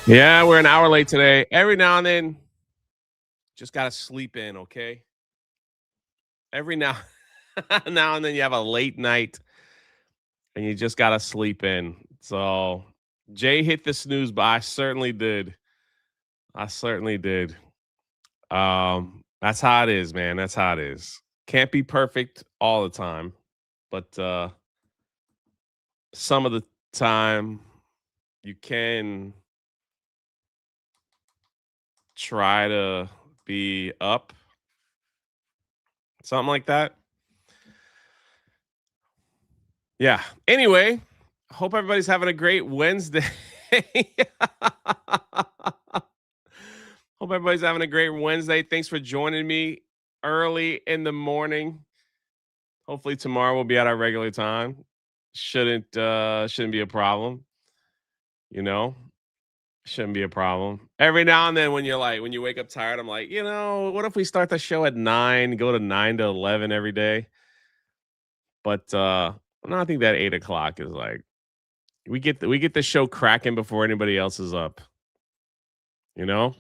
Yeah, we're an hour late today. Every now and then, just gotta sleep in, okay? Every now now and then you have a late night and you just gotta sleep in. So Jay hit the snooze, but I certainly did. I certainly did. That's how it is, man. That's how it is. Can't be perfect all the time, but some of the time you can try to be up, something like that. Yeah. Anyway, hope everybody's having a great Wednesday. Hope everybody's having a great Wednesday. Thanks for joining me early in the morning. Hopefully tomorrow we'll be at our regular time. Shouldn't be a problem, you know. Shouldn't be a problem. Every now and then when you wake up tired, I'm like, what if we start the show at 9, go to 9 to 11 every day? But no, I think that 8 o'clock is like we get the show cracking before anybody else is up, you know?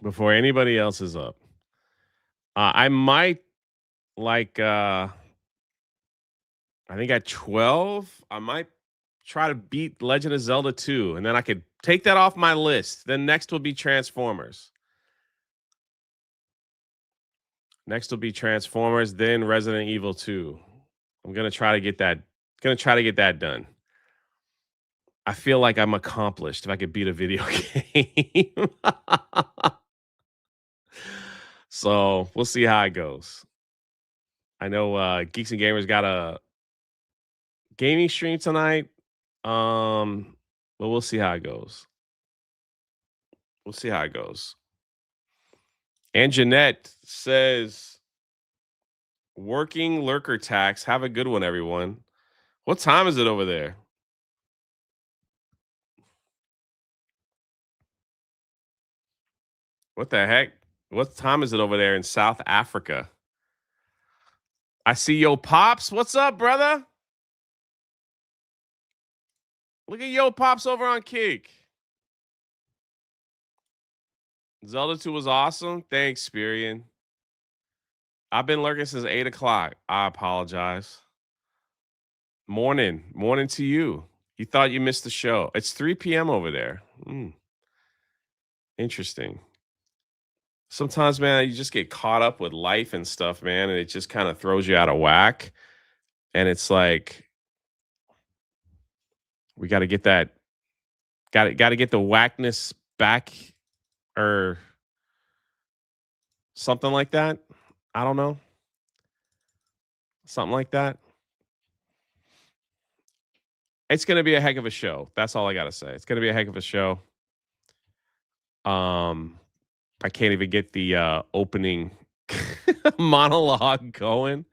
Before anybody else is up. I might like I think at 12, I might try to beat Legend of Zelda 2 and then I could take that off my list. Then next will be Transformers. Next will be Transformers, then Resident Evil 2. I'm going to try to get that done. I feel like I'm accomplished if I could beat a video game. So, we'll see how it goes. I know Geeks and Gamers got a gaming stream tonight. But we'll see how it goes. We'll see how it goes. And Jeanette says, working lurker tax. Have a good one, everyone. What time is it over there? What the heck? What time is it over there in South Africa? I see Yo Pops. What's up, brother? Look at Yo Pops over on Kick. Zelda 2 was awesome. Thanks, Spirian. I've been lurking since 8 o'clock. I apologize. Morning to you. You thought you missed the show. It's 3 p.m. over there. Interesting. Sometimes, man, you just get caught up with life and stuff, man, and it just kind of throws you out of whack. And it's like, we got to get that, got to get the whackness back or something like that. I don't know. Something like that. It's going to be a heck of a show. That's all I got to say. It's going to be a heck of a show. I can't even get the opening monologue going,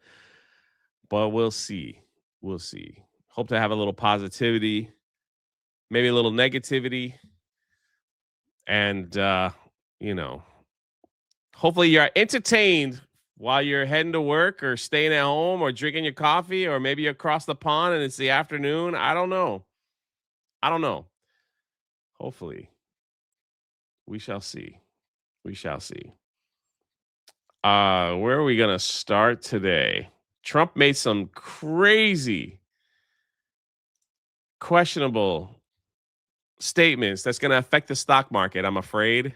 but we'll see. We'll see. Hope to have a little positivity, maybe a little negativity, and hopefully you're entertained while you're heading to work or staying at home or drinking your coffee, or maybe you're across the pond and it's the afternoon. I don't know. Hopefully, we shall see. We shall see. Where are we gonna start today? Trump made some crazy, questionable statements that's gonna affect the stock market, I'm afraid,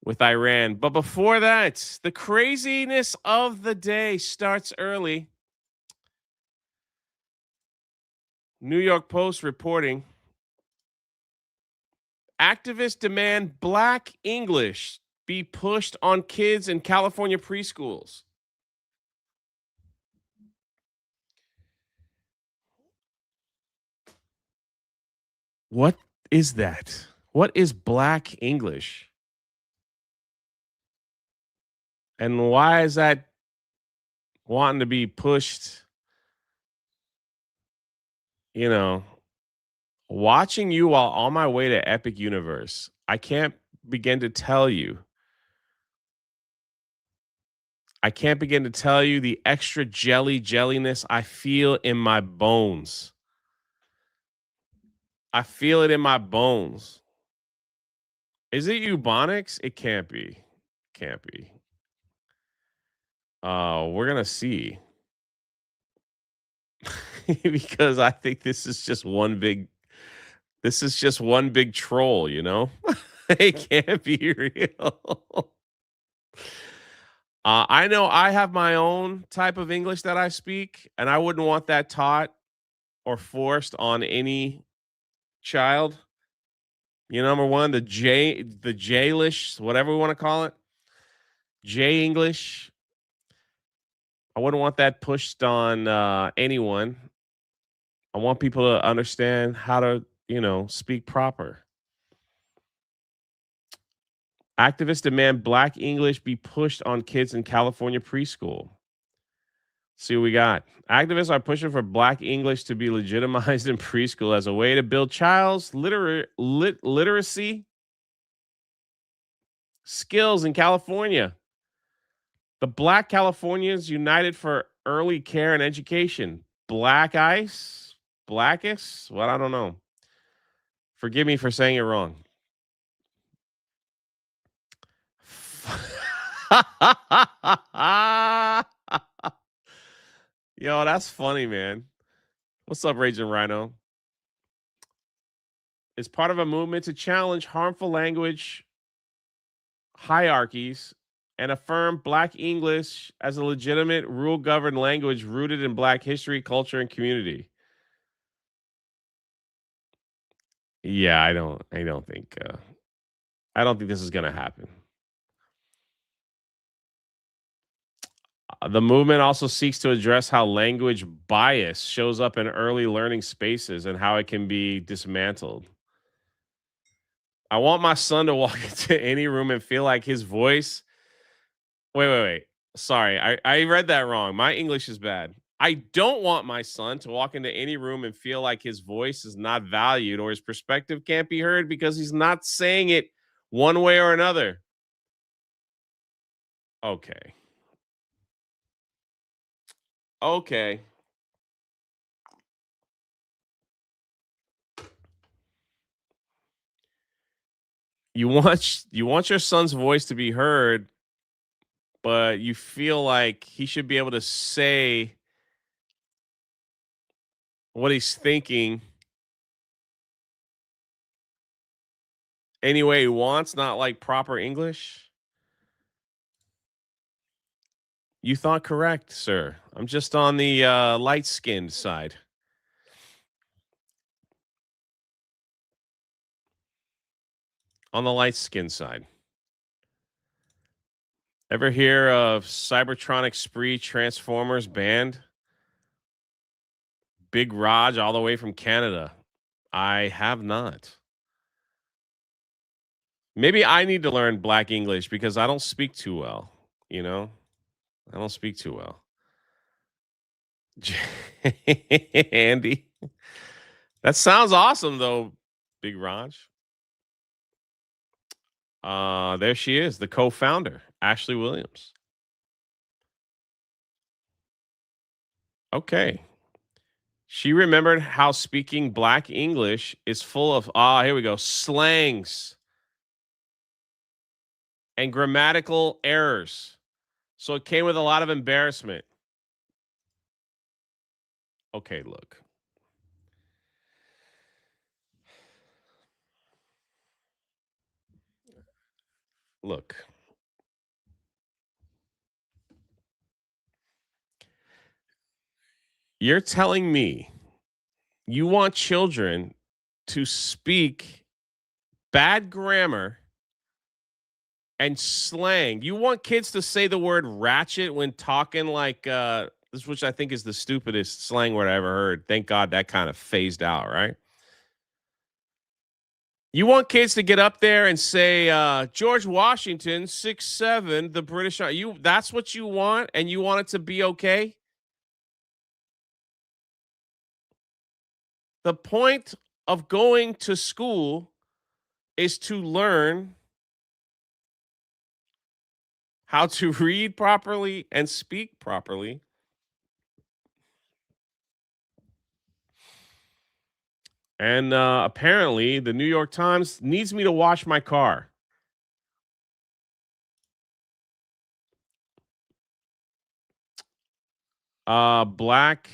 with Iran. But before that, the craziness of the day starts early. New York Post reporting activists demand Black English be pushed on kids in California preschools. What is that? What is Black English? And why is that wanting to be pushed? You know, watching you while on my way to Epic Universe, I can't begin to tell you. I can't begin to tell you the extra jelliness I feel in my bones. I feel it in my bones. Is it eubonics? It can't be. Can't be. We're gonna see. Because I think this is just one big troll, you know? It can't be real. I know I have my own type of English that I speak, and I wouldn't want that taught or forced on any child. You know, number one, the J-lish, whatever we want to call it, J English. I wouldn't want that pushed on anyone. I want people to understand how to, speak proper. Activists demand Black English be pushed on kids in California preschool. See what we got. Activists are pushing for Black English to be legitimized in preschool as a way to build child's literacy skills in California. The Black Californians United for Early Care and Education. Black Ice? Blackest? Well, I don't know. Forgive me for saying it wrong. Yo, that's funny, man. What's up, Raging Rhino? It's part of a movement to challenge harmful language hierarchies and affirm Black English as a legitimate rule governed language rooted in Black history, culture, and community. Yeah, I don't think this is going to happen. The movement also seeks to address how language bias shows up in early learning spaces and how it can be dismantled. I want my son to walk into any room and feel like his voice. Wait. Sorry, I read that wrong. My English is bad. I don't want my son to walk into any room and feel like his voice is not valued or his perspective can't be heard because he's not saying it one way or another. Okay. Okay. You want your son's voice to be heard, but you feel like he should be able to say what he's thinking any way he wants, not like proper English. You thought correct, sir. I'm just on the light skinned side. On the light skinned side. Ever hear of Cybertronic Spree Transformers band? Big Raj all the way from Canada. I have not. Maybe I need to learn Black English because I don't speak too well, you know? I don't speak too well. Andy. That sounds awesome though, Big Raj. There she is, the co-founder, Ashley Williams. Okay. She remembered how speaking Black English is full of here we go, slangs and grammatical errors. So it came with a lot of embarrassment. Okay, look. Look. You're telling me you want children to speak bad grammar and slang. You want kids to say the word ratchet when talking like this, which I think is the stupidest slang word I ever heard. Thank God that kind of phased out, right? You want kids to get up there and say George Washington, 6'7", the British. That's what you want, and you want it to be okay. The point of going to school is to learn how to read properly and speak properly. And apparently, the New York Times needs me to wash my car. Black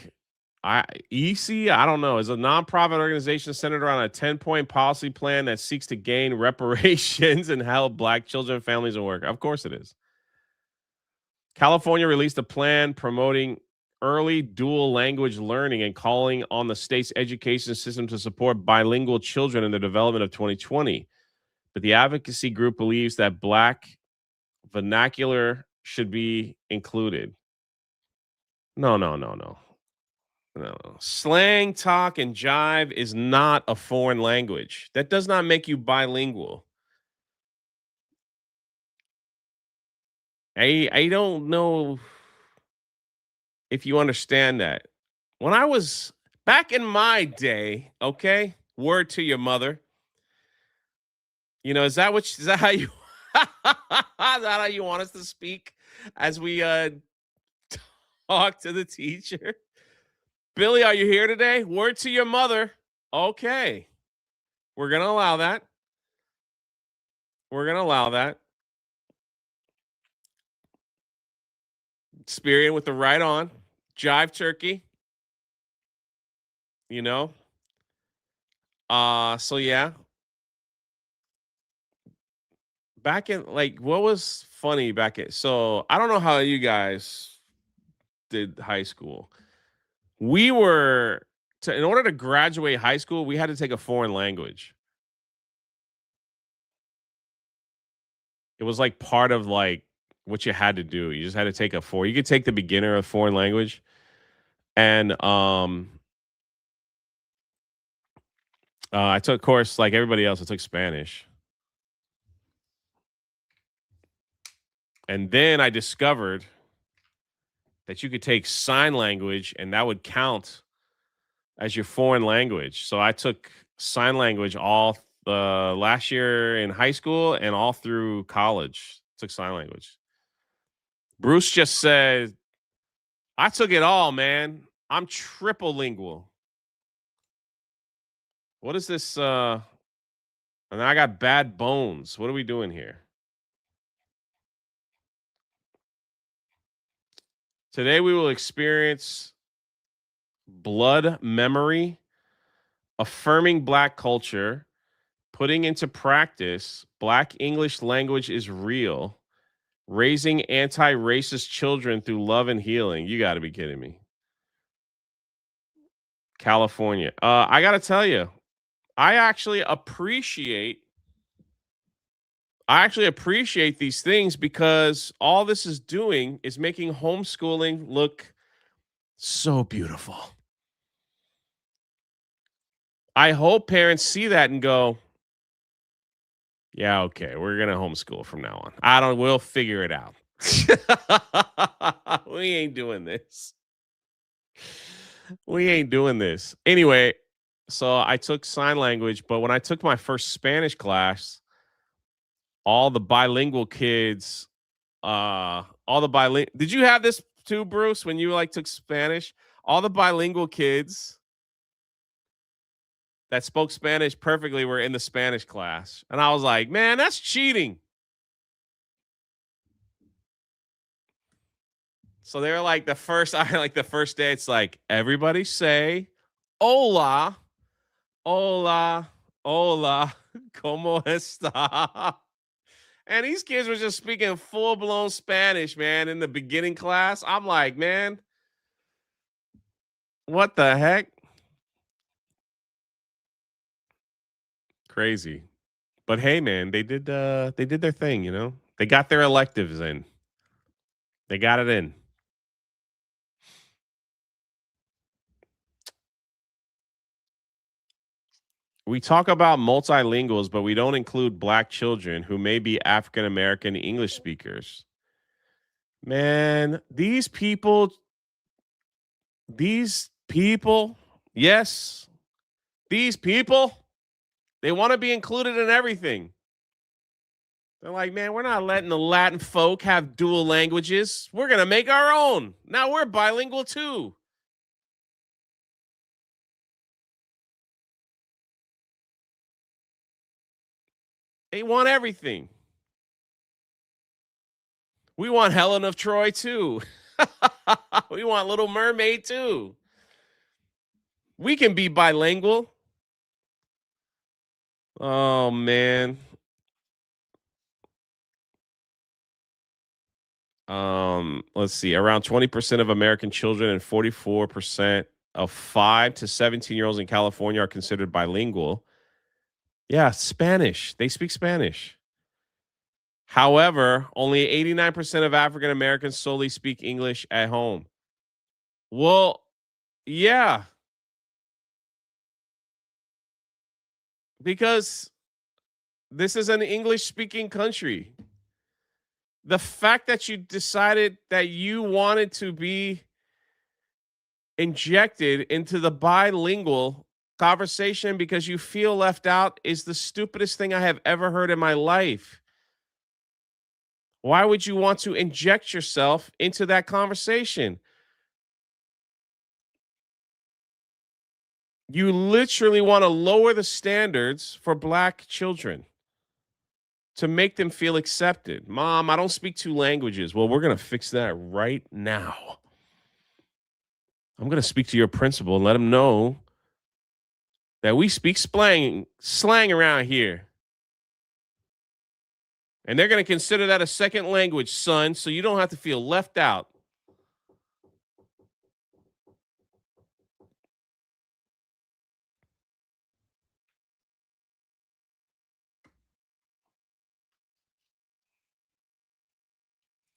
EC, I don't know, is a nonprofit organization centered around a 10-point policy plan that seeks to gain reparations and help Black children, families, and work. Of course, it is. California released a plan promoting early dual language learning and calling on the state's education system to support bilingual children in the development of 2020. But the advocacy group believes that Black vernacular should be included. No, no, no, no. No. Slang, talk, and jive is not a foreign language. That does not make you bilingual. I don't know if you understand that. When I was back in my day, okay? Word to your mother. Is that is that how you is that how you want us to speak as we talk to the teacher? Billy, are you here today? Word to your mother. Okay. We're gonna allow that. We're gonna allow that. Experian with the right on. Jive turkey, you know. So yeah. Back in like what was funny back at so I don't know how you guys did high school. We were in order to graduate high school, we had to take a foreign language. It was like part of like what you had to do. You just had to take a four. You could take the beginner of foreign language and I took course like everybody else. I took Spanish. And then I discovered that you could take sign language and that would count as your foreign language. So I took sign language all last year in high school and all through college. Took sign language. Bruce just said, I took it all, man. I'm triple lingual. What is this? And I got bad bones. What are we doing here? Today we will experience blood memory, affirming Black culture, putting into practice Black English language is real, raising anti-racist children through love and healing. You got to be kidding me. California. I got to tell you, I actually appreciate these things because all this is doing is making homeschooling look so beautiful. I hope parents see that and go, yeah, okay, we're going to homeschool from now on. We'll figure it out. We ain't doing this. We ain't doing this. Anyway, so I took sign language, but when I took my first Spanish class, all the bilingual kids, did you have this too, Bruce, when you like took Spanish? All the bilingual kids that spoke Spanish perfectly were in the Spanish class. And I was like, man, that's cheating. So they were like the first day, it's like, everybody say hola, hola, hola, como está? And these kids were just speaking full blown Spanish, man, in the beginning class. I'm like, man, what the heck? Crazy. But hey, man, they did their thing, you know? They got their electives in. They got it in. We talk about multilinguals, but we don't include Black children who may be African American English speakers. Man, these people, yes, these people, they want to be included in everything. They're like, man, we're not letting the Latin folk have dual languages. We're going to make our own. Now we're bilingual too. They want everything. We want Helen of Troy too. We want Little Mermaid too. We can be bilingual. Oh man. Let's see. Around 20% of American children and 44% of 5 to 17-year-olds in California are considered bilingual. Yeah, Spanish. They speak Spanish. However, only 89% of African Americans solely speak English at home. Well, yeah, because this is an English speaking country. The fact that you decided that you wanted to be injected into the bilingual conversation because you feel left out is the stupidest thing I have ever heard in my life. Why would you want to inject yourself into that conversation? You literally want to lower the standards for black children to make them feel accepted. Mom, I don't speak two languages. Well, we're going to fix that right now. I'm going to speak to your principal and let him know that we speak slang around here. And they're going to consider that a second language, son, so you don't have to feel left out.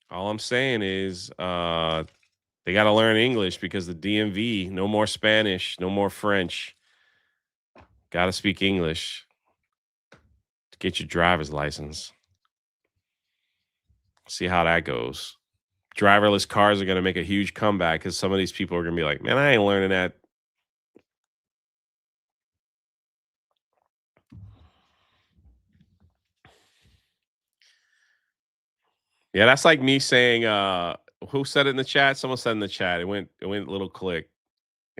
All I'm saying is they got to learn English because the DMV, no more Spanish, no more French. Got to speak English to get your driver's license. See how that goes. Driverless cars are going to make a huge comeback because some of these people are going to be like, man, I ain't learning that. Yeah, that's like me saying, who said it in the chat? Someone said in the chat. It went a little click.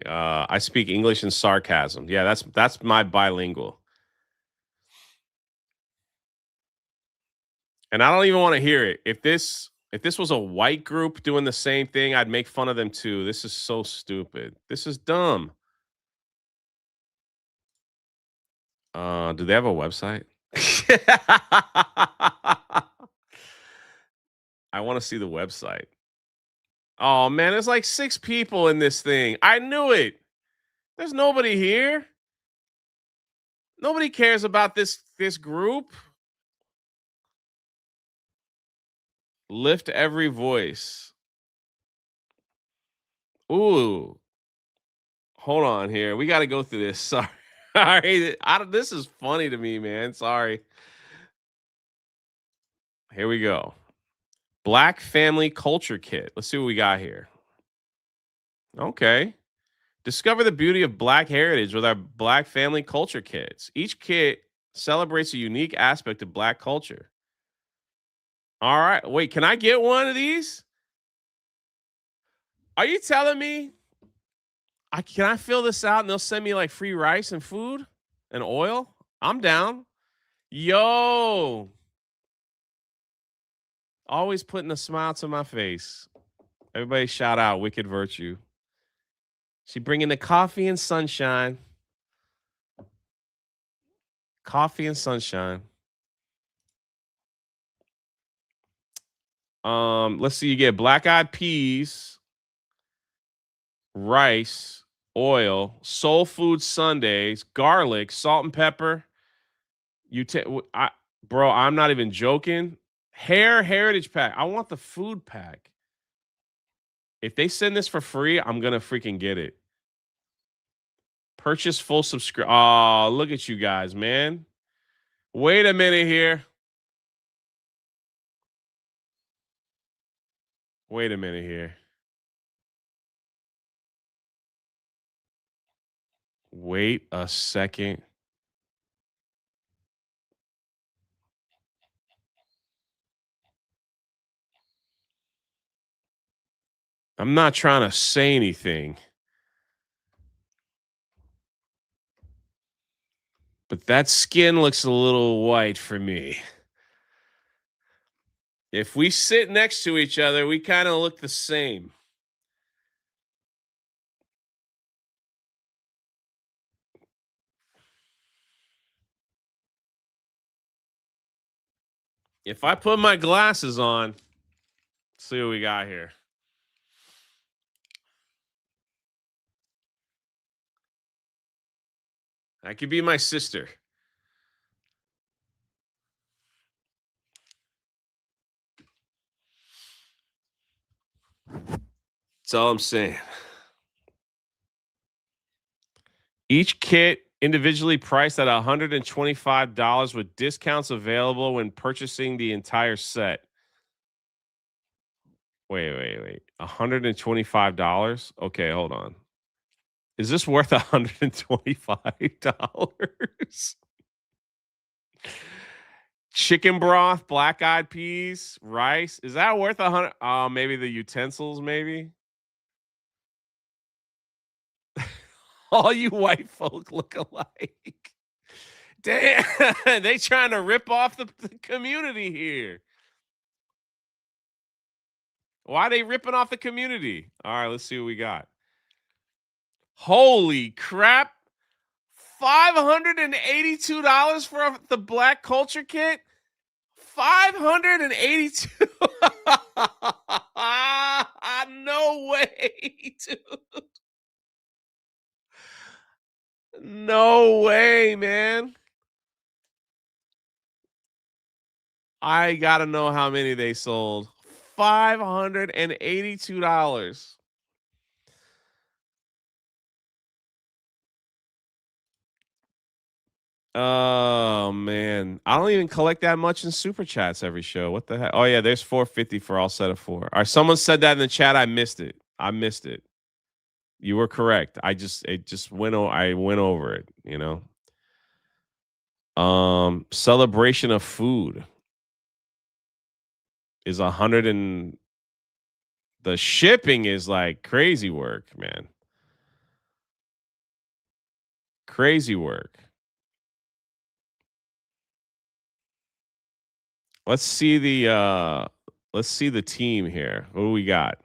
I speak English and sarcasm. Yeah, that's my bilingual. And I don't even want to hear it. If this was a white group doing the same thing, I'd make fun of them too. This is so stupid. This is dumb. Do they have a website? I want to see the website. Oh man, there's like 6 people in this thing. I knew it. There's nobody here. Nobody cares about this group. Lift every voice. Ooh, hold on here. We got to go through this. Sorry. Sorry. This is funny to me, man. Sorry. Here we go. Black Family Culture Kit. Let's see what we got here. Okay. Discover the beauty of Black heritage with our Black Family Culture Kits. Each kit celebrates a unique aspect of Black culture. All right. Wait, can I get one of these? Are you telling me can I fill this out and they'll send me like free rice and food and oil? I'm down. Yo, always putting a smile to my face. Everybody shout out Wicked Virtue. She bringing the coffee and sunshine. Coffee and sunshine. Let's see. You get black eyed peas, rice, oil, soul food Sundays, garlic, salt and pepper. Bro, I'm not even joking. Hair heritage pack. I want the food pack. If they send this for free, I'm gonna freaking get it. Purchase full subscription. Oh, look at you guys, man. Wait a minute here. Wait a minute here. Wait a second. I'm not trying to say anything. But that skin looks a little white for me. If we sit next to each other, we kind of look the same. If I put my glasses on, see what we got here. That could be my sister. That's all I'm saying. Each kit individually priced at $125 with discounts available when purchasing the entire set. Wait. $125? Okay, hold on. Is this worth $125? Chicken broth, black eyed peas, rice. Is that worth 100? Oh, maybe the utensils, maybe. All you white folk look alike. Damn, they trying to rip off the community here. Why are they ripping off the community? All right, let's see what we got. Holy crap. $582 for the black culture kit? 582. No way, dude. No way, man. I got to know how many they sold. $582. Oh man, I don't even collect that much in super chats every show. What the heck? Oh yeah, there's 450 for all set of four. All right, someone said that in the chat. I missed it. I missed it. You were correct. It just went. I went over it. Celebration of food is 100 and the shipping is like crazy work, man. Crazy work. Let's see the team here. What do we got?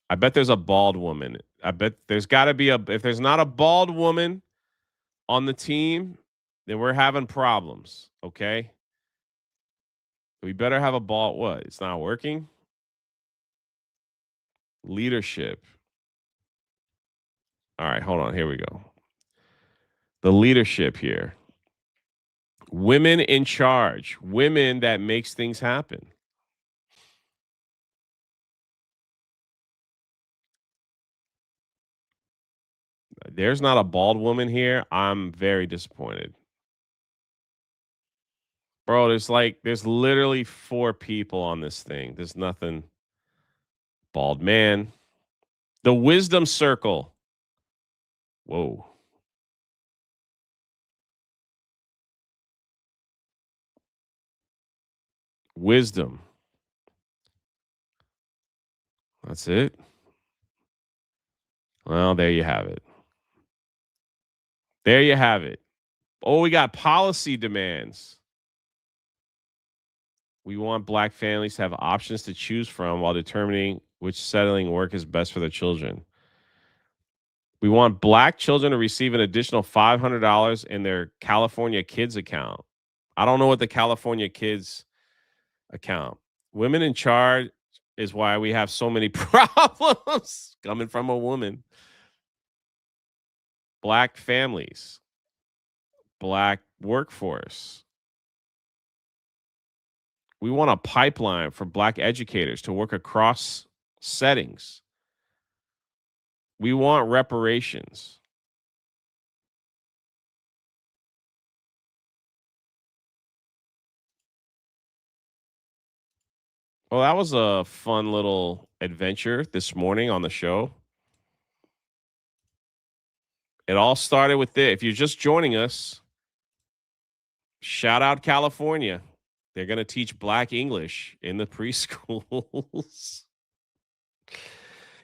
I bet there's a bald woman. I bet there's got to be if there's not a bald woman on the team, then we're having problems, okay? We better have a bald what? It's not working? Leadership. All right, hold on. Here we go. The leadership here. Women in charge. Women that makes things happen. There's not a bald woman here. I'm very disappointed. Bro, there's literally 4 people on this thing. There's nothing. Bald man. The wisdom circle. Whoa. Wisdom. That's it. Well, there you have it. There you have it. Oh, we got policy demands. We want black families to have options to choose from while determining which settling work is best for their children. We want black children to receive an additional $500 in their California Kids account. I don't know what the California Kids account. Women in charge is why we have so many problems coming from a woman. Black families, black workforce. We want a pipeline for black educators to work across settings. We want reparations. Well, that was a fun little adventure this morning on the show. It all started with this. If you're just joining us, shout out California. They're going to teach black English in the preschools.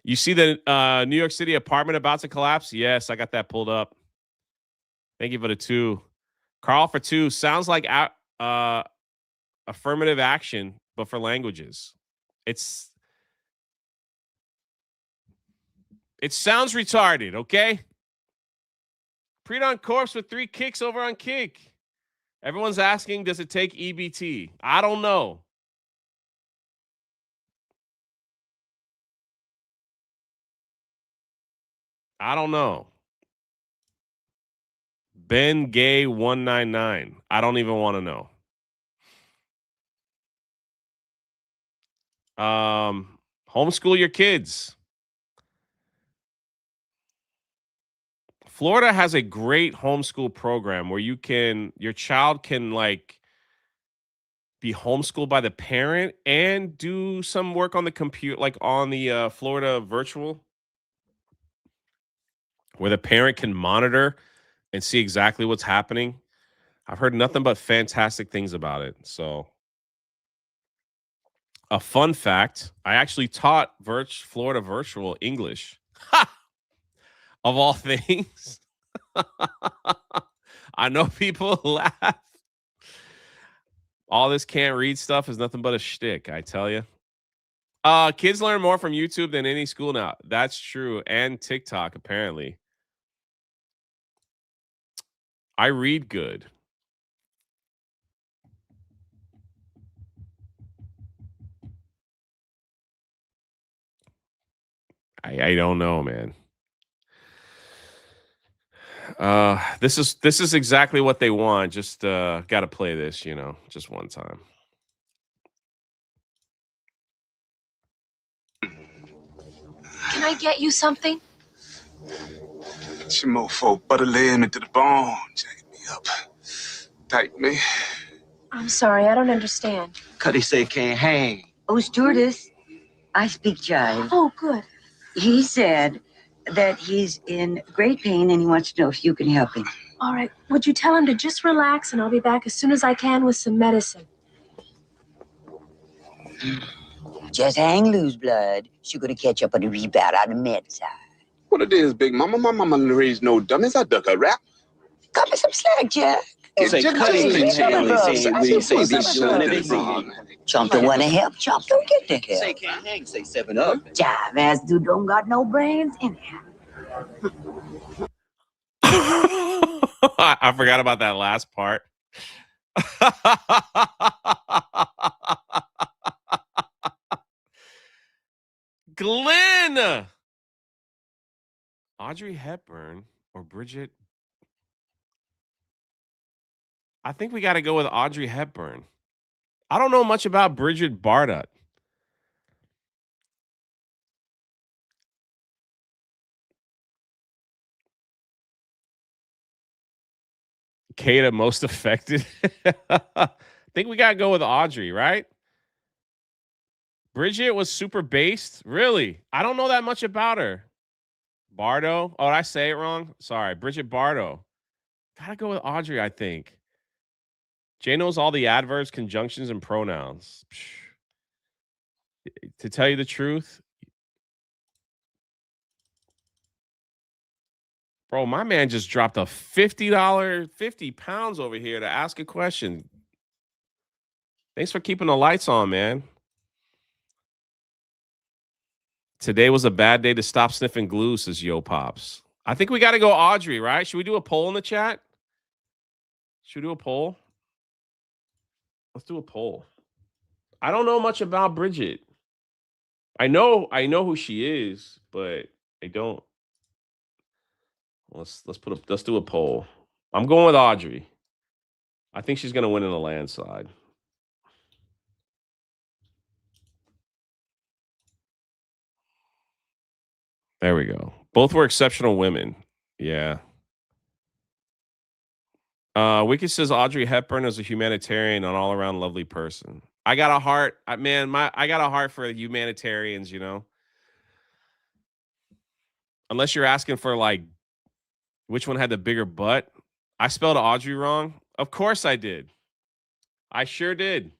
You see the New York City apartment about to collapse? Yes, I got that pulled up. Thank you for the 2. Carl for 2. Sounds like affirmative action, but for languages. It sounds retarded, okay? Pre-dawn corpse with 3 kicks over on Kick. Everyone's asking, does it take EBT? I don't know. I don't know. Ben Gay 199. I don't even want to know. Homeschool your kids. Florida has a great homeschool program where your child can like be homeschooled by the parent and do some work on the computer, like on the Florida virtual, where the parent can monitor and see exactly what's happening. I've heard nothing but fantastic things about it. So, a fun fact, I actually taught Florida virtual English. Of all things. I know people laugh. All this can't read stuff is nothing but a shtick, I tell you. Kids learn more from YouTube than any school now. That's true. And TikTok, apparently. I read good. I don't know, man. This is exactly what they want. Just got to play this, just one time. Can I get you something? Your mofo butter laying into the bone, jacking me up. Tight me. I'm sorry, I don't understand. Cuddy say can't hang. Oh, stewardess, I speak jive. Oh, good. He said that he's in great pain and he wants to know if you can help him. All right, would you tell him to just relax and I'll be back as soon as I can with some medicine. Just hang loose, blood. She's gonna catch up on the rebound on the med side. What it is, big mama? My mama raised no dummies. I duck a rap. Cut me some slack, Jack. Say Cuddy can't hang. We say be doing it. Chump don't wanna help. Chump don't get the help. Say can't hang. Say 7 up. Jive ass dude don't got no brains anyhow. I forgot about that last part. Glenn! Audrey Hepburn or Bridget? I think we got to go with Audrey Hepburn. I don't know much about Bridget Bardot. Kata most affected. I think we got to go with Audrey, right? Bridget was super based. Really? I don't know that much about her. Bardo? Oh, did I say it wrong? Sorry. Bridget Bardo. Gotta go with Audrey, I think. Jay knows all the adverbs, conjunctions, and pronouns. To tell you the truth, bro, my man just dropped a $50, 50 pounds over here to ask a question. Thanks for keeping the lights on, man. Today was a bad day to stop sniffing glue, says Yo Pops. I think we got to go Audrey, right? Should we do a poll in the chat? Should we do a poll? Let's do a poll. I don't know much about Bridget. I know who she is, but I don't. Let's do a poll. I'm going with Audrey. I think she's gonna win in a landslide. There we go. Both were exceptional women. Yeah. Wiki says Audrey Hepburn is a humanitarian, an all-around lovely person. I got a heart, I got a heart for humanitarians, Unless you're asking for like which one had the bigger butt. I spelled Audrey wrong. Of course I did. I sure did.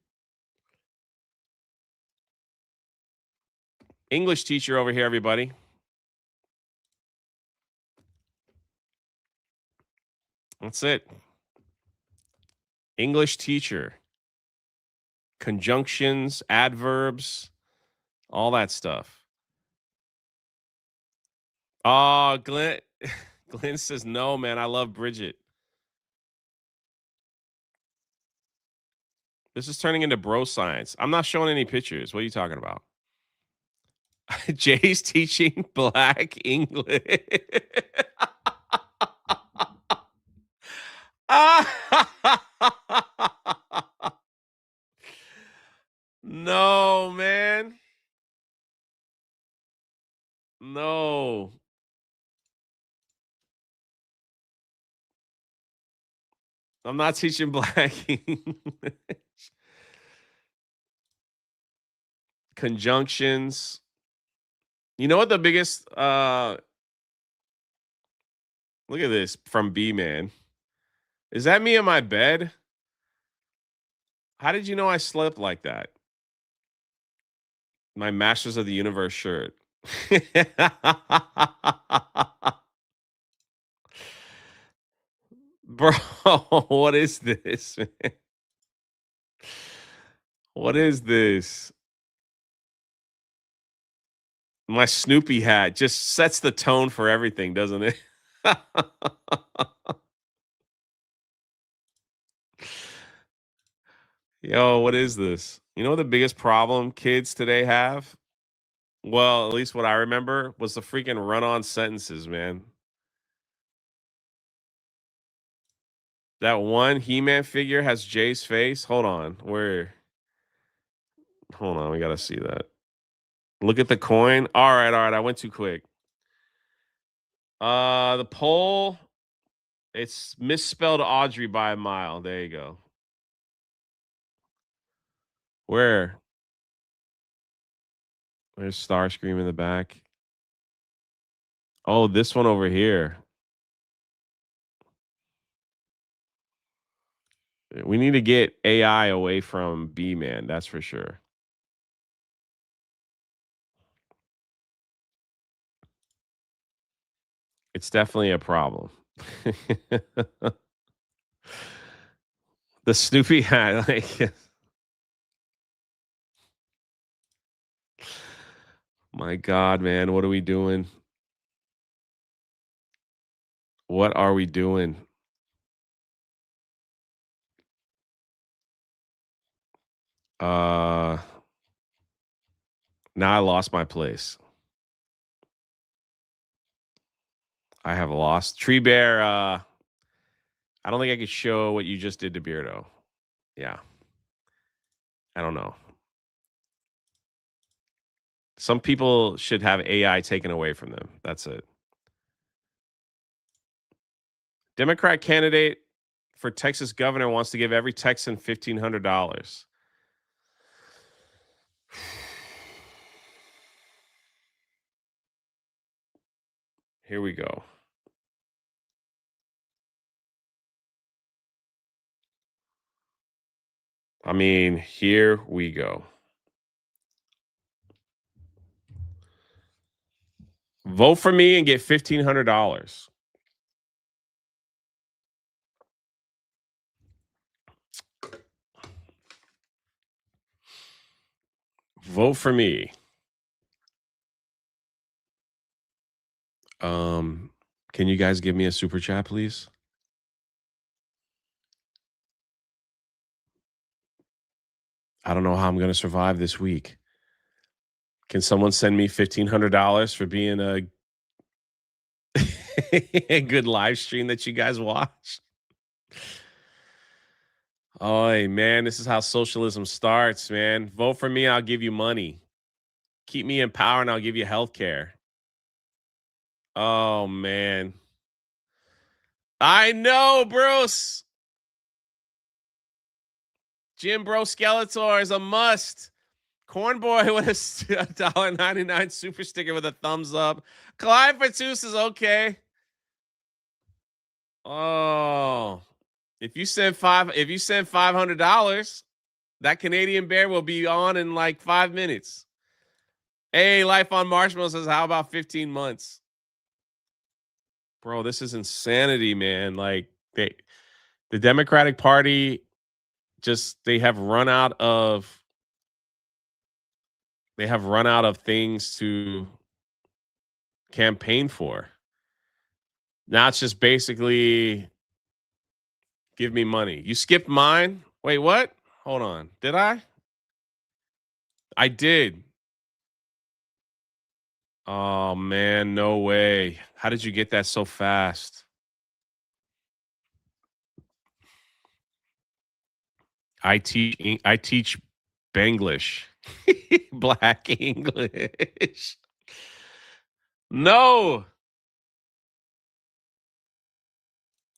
English teacher over here, everybody. That's it. English teacher. Conjunctions, adverbs, all that stuff. Oh, Glenn. Glenn says, no, man. I love Bridget. This is turning into bro science. I'm not showing any pictures. What are you talking about? Jay's teaching black English. No, man. No. I'm not teaching black English. Conjunctions. You know what the biggest look at this from B Man. Is that me in my bed? How did you know I slept like that? My Masters of the Universe shirt. Bro, what is this, man? What is this? My Snoopy hat just sets the tone for everything, doesn't it? Yo, what is this? You know what the biggest problem kids today have? Well, at least what I remember was the freaking run-on sentences, man. That one He-Man figure has Jay's face. Hold on. Hold on, we gotta see that. Look at the coin. All right, I went too quick. The poll, it's misspelled Audrey by a mile. There you go. Where? There's Starscream in the back. Oh, this one over here. We need to get AI away from B-Man, that's for sure. It's definitely a problem. The Snoopy hat, like, my God, man, what are we doing? What are we doing? Now I lost my place. I have lost. Tree Bear, I don't think I could show what you just did to Beardo. Yeah. I don't know. Some people should have AI taken away from them. That's it. Democrat candidate for Texas governor wants to give every Texan $1,500. Here we go. I mean, here we go. Vote for me and get $1,500. Vote for me. Can you guys give me a super chat, please? I don't know how I'm going to survive this week. Can someone send me $1,500 for being a good live stream that you guys watch? Oh, man, this is how socialism starts, man. Vote for me, I'll give you money. Keep me in power and I'll give you health care. Oh, man. I know, Bruce. Jim Bro Skeletor is a must. Cornboy with a $1.99 super sticker with a thumbs up. Clyde Fatus is okay. Oh, if you send $500, that Canadian bear will be on in like 5 minutes. Hey, Life on Marshmallow says, how about 15 months? Bro, this is insanity, man. Like, The Democratic Party they have run out of things to campaign for. Now it's just basically give me money. You skipped mine? Wait, what? Hold on. Did I? I did. Oh man, no way. How did you get that so fast? I teach Banglish. Black English. No.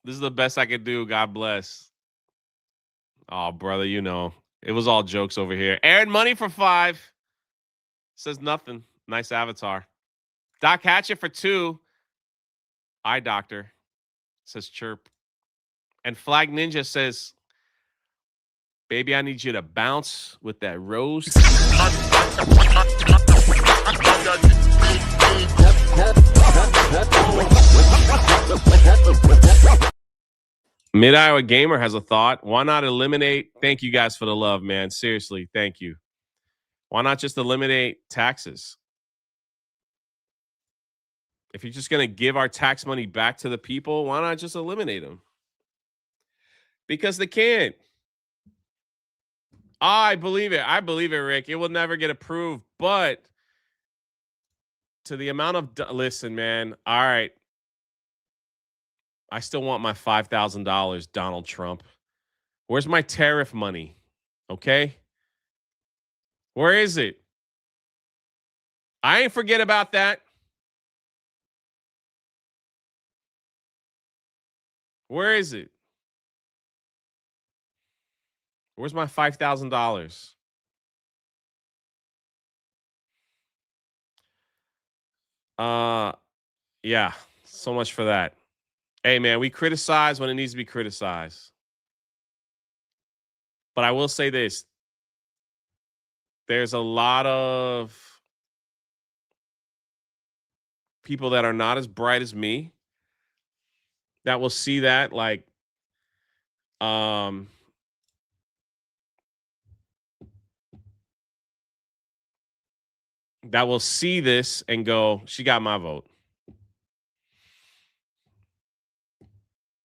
This is the best I could do. God bless. Oh, brother, it was all jokes over here. Aaron Money for 5. Says nothing. Nice avatar. Doc Hatchet for 2. Eye doctor. Says chirp. And Flag Ninja says, baby, I need you to bounce with that rose. Mid-Iowa Gamer has a thought. Why not eliminate? Thank you guys for the love, man. Seriously, thank you. Why not just eliminate taxes? If you're just going to give our tax money back to the people, why not just eliminate them? Because they can't. I believe it. I believe it, Rick. It will never get approved. But to the amount of... Listen, man. All right. I still want my $5,000, Donald Trump. Where's my tariff money? Okay? Where is it? I ain't forget about that. Where is it? Where's my $5,000? Yeah. So much for that. Hey, man, we criticize when it needs to be criticized. But I will say this. There's a lot of people that are not as bright as me that will see that that will see this and go, she got my vote.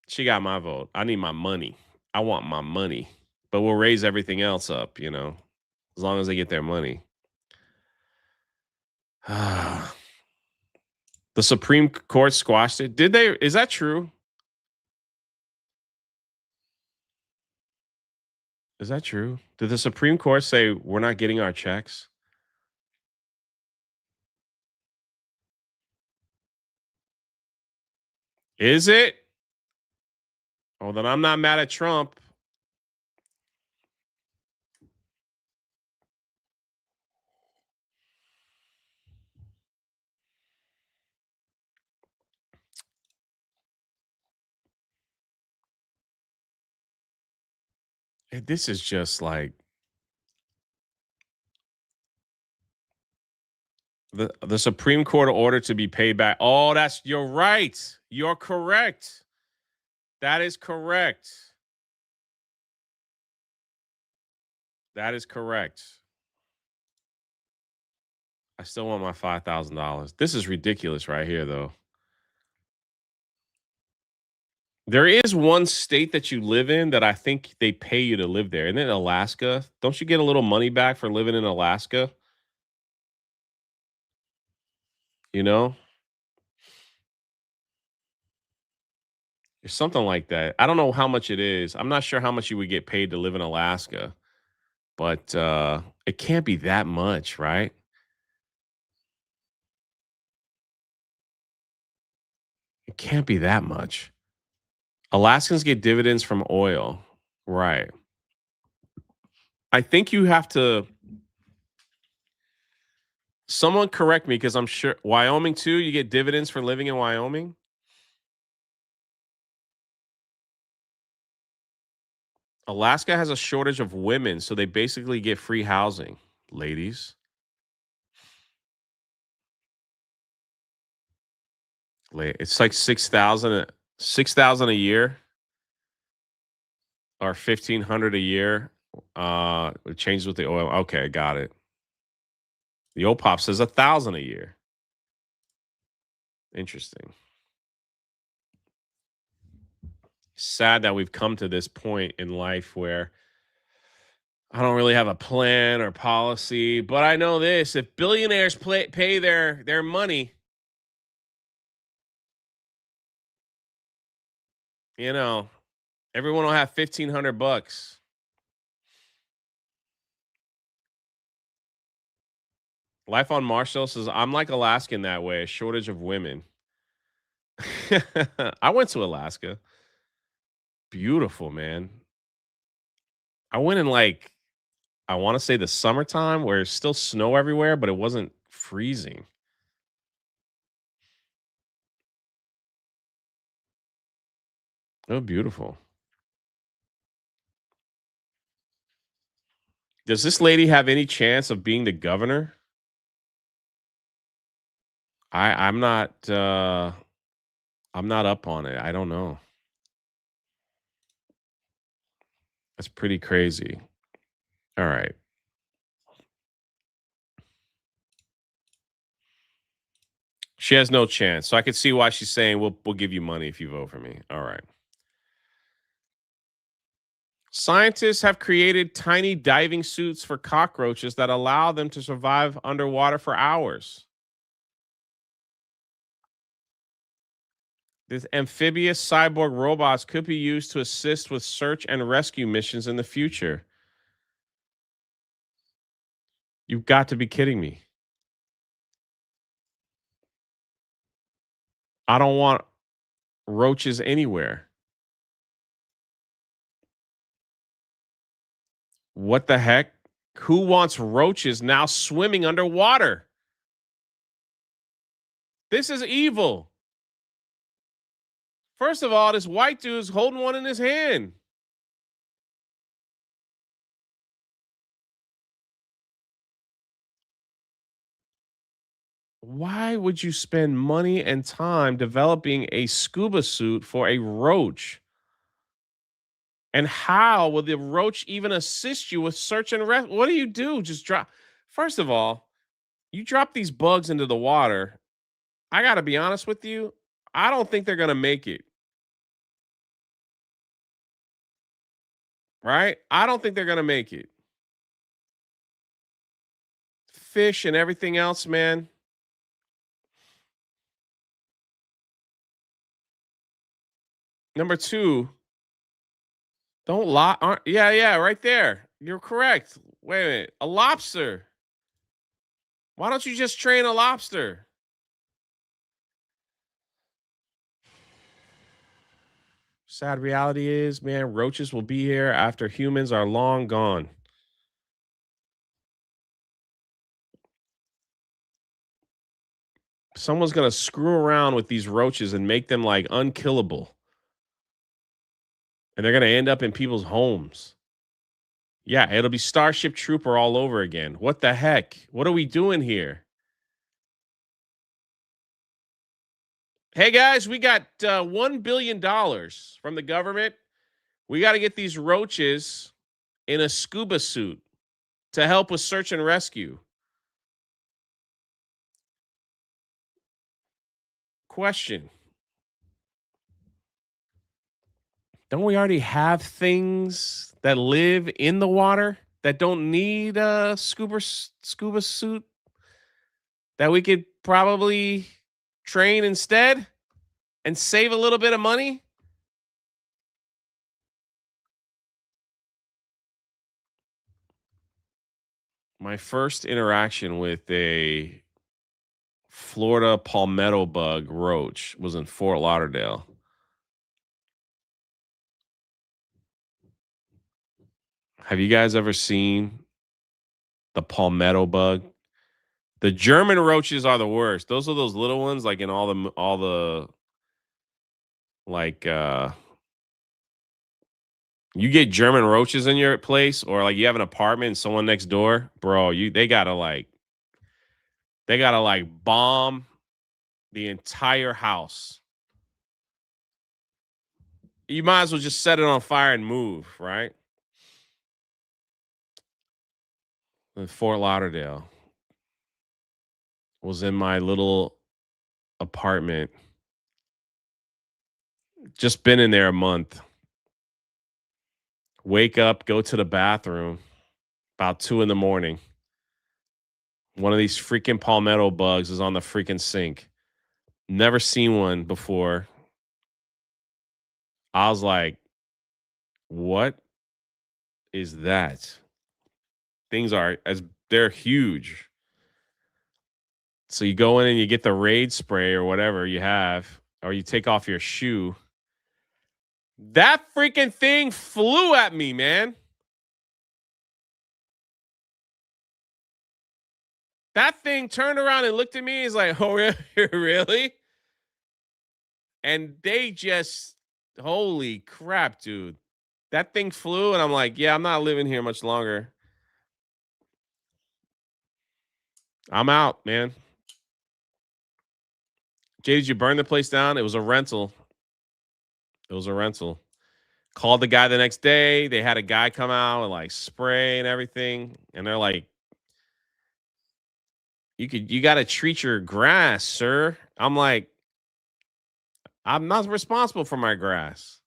She got my vote. I need my money. I want my money. But we'll raise everything else up, as long as they get their money. The Supreme Court squashed it. Did they? Is that true? Is that true? Did the Supreme Court say we're not getting our checks? Is it? Oh, then I'm not mad at Trump. This is just like the Supreme Court order to be paid back. Oh, you're right. You're correct. That is correct. That is correct. I still want my $5,000. This is ridiculous right here, though. There is one state that you live in that I think they pay you to live there. Isn't it Alaska? Don't you get a little money back for living in Alaska? There's something like that. I don't know how much it is. I'm not sure how much you would get paid to live in Alaska, but it can't be that much, right? It can't be that much. Alaskans get dividends from oil, right? I think you have to. Someone correct me because I'm sure Wyoming too. You get dividends for living in Wyoming. Alaska has a shortage of women, so they basically get free housing, ladies. It's like 6,000 a year. or 1,500 a year. It changes with the oil. Okay, got it. The old pop says 1,000 a year. Interesting. Sad that we've come to this point in life where I don't really have a plan or policy, but I know this: if billionaires pay their money, you know, everyone will have $1,500. Life on Marshall says, I'm like Alaskan that way, a shortage of women. I went to Alaska. Beautiful, man. I went in like, I want to say the summertime where it's still snow everywhere, but it wasn't freezing. Oh, beautiful. Does this lady have any chance of being the governor? I'm not I'm not up on it. I don't know. That's pretty crazy. All right. She has no chance. So I could see why she's saying we'll give you money if you vote for me. All right. Scientists have created tiny diving suits for cockroaches that allow them to survive underwater for hours. These amphibious cyborg robots could be used to assist with search and rescue missions in the future. You've got to be kidding me. I don't want roaches anywhere. What the heck? Who wants roaches now swimming underwater? This is evil. First of all, this white dude's holding one in his hand. Why would you spend money and time developing a scuba suit for a roach? And how will the roach even assist you with search and rescue? What do you do? Just drop. First of all, you drop these bugs into the water. I got to be honest with you. I don't think they're going to make it. Right? I don't think they're going to make it. Fish and everything else, man. Number two, don't lie. Yeah, right there. You're correct. Wait a minute. A lobster. Why don't you just train a lobster? Sad reality is, man, roaches will be here after humans are long gone. Someone's going to screw around with these roaches and make them like unkillable. And they're going to end up in people's homes. Yeah, it'll be Starship Trooper all over again. What the heck? What are we doing here? Hey guys, we got $1 billion from the government. We got to get these roaches in a scuba suit to help with search and rescue. Question. Don't we already have things that live in the water that don't need a scuba suit that we could probably train instead and save a little bit of money? My first interaction with a Florida palmetto bug roach was in Fort Lauderdale. Have you guys ever seen the palmetto bug? The German roaches are the worst. Those are those little ones, like in all the like you get German roaches in your place, or like you have an apartment and someone next door, bro. They gotta bomb the entire house. You might as well just set it on fire and move, right? In Fort Lauderdale. Was in my little apartment. Just been in there a month. Wake up, go to the bathroom about 2 in the morning. One of these freaking palmetto bugs is on the freaking sink. Never seen one before. I was like, what is that? They're huge. So you go in and you get the Raid spray or whatever you have, or you take off your shoe. That freaking thing flew at me, man. That thing turned around and looked at me. He's like, oh, really? And they just, holy crap, dude. That thing flew, and I'm like, yeah, I'm not living here much longer. I'm out, man. Jay, did you burn the place down? It was a rental. It was a rental. Called the guy the next day. They had a guy come out and like spray and everything. And they're like, you got to treat your grass, sir. I'm like, I'm not responsible for my grass.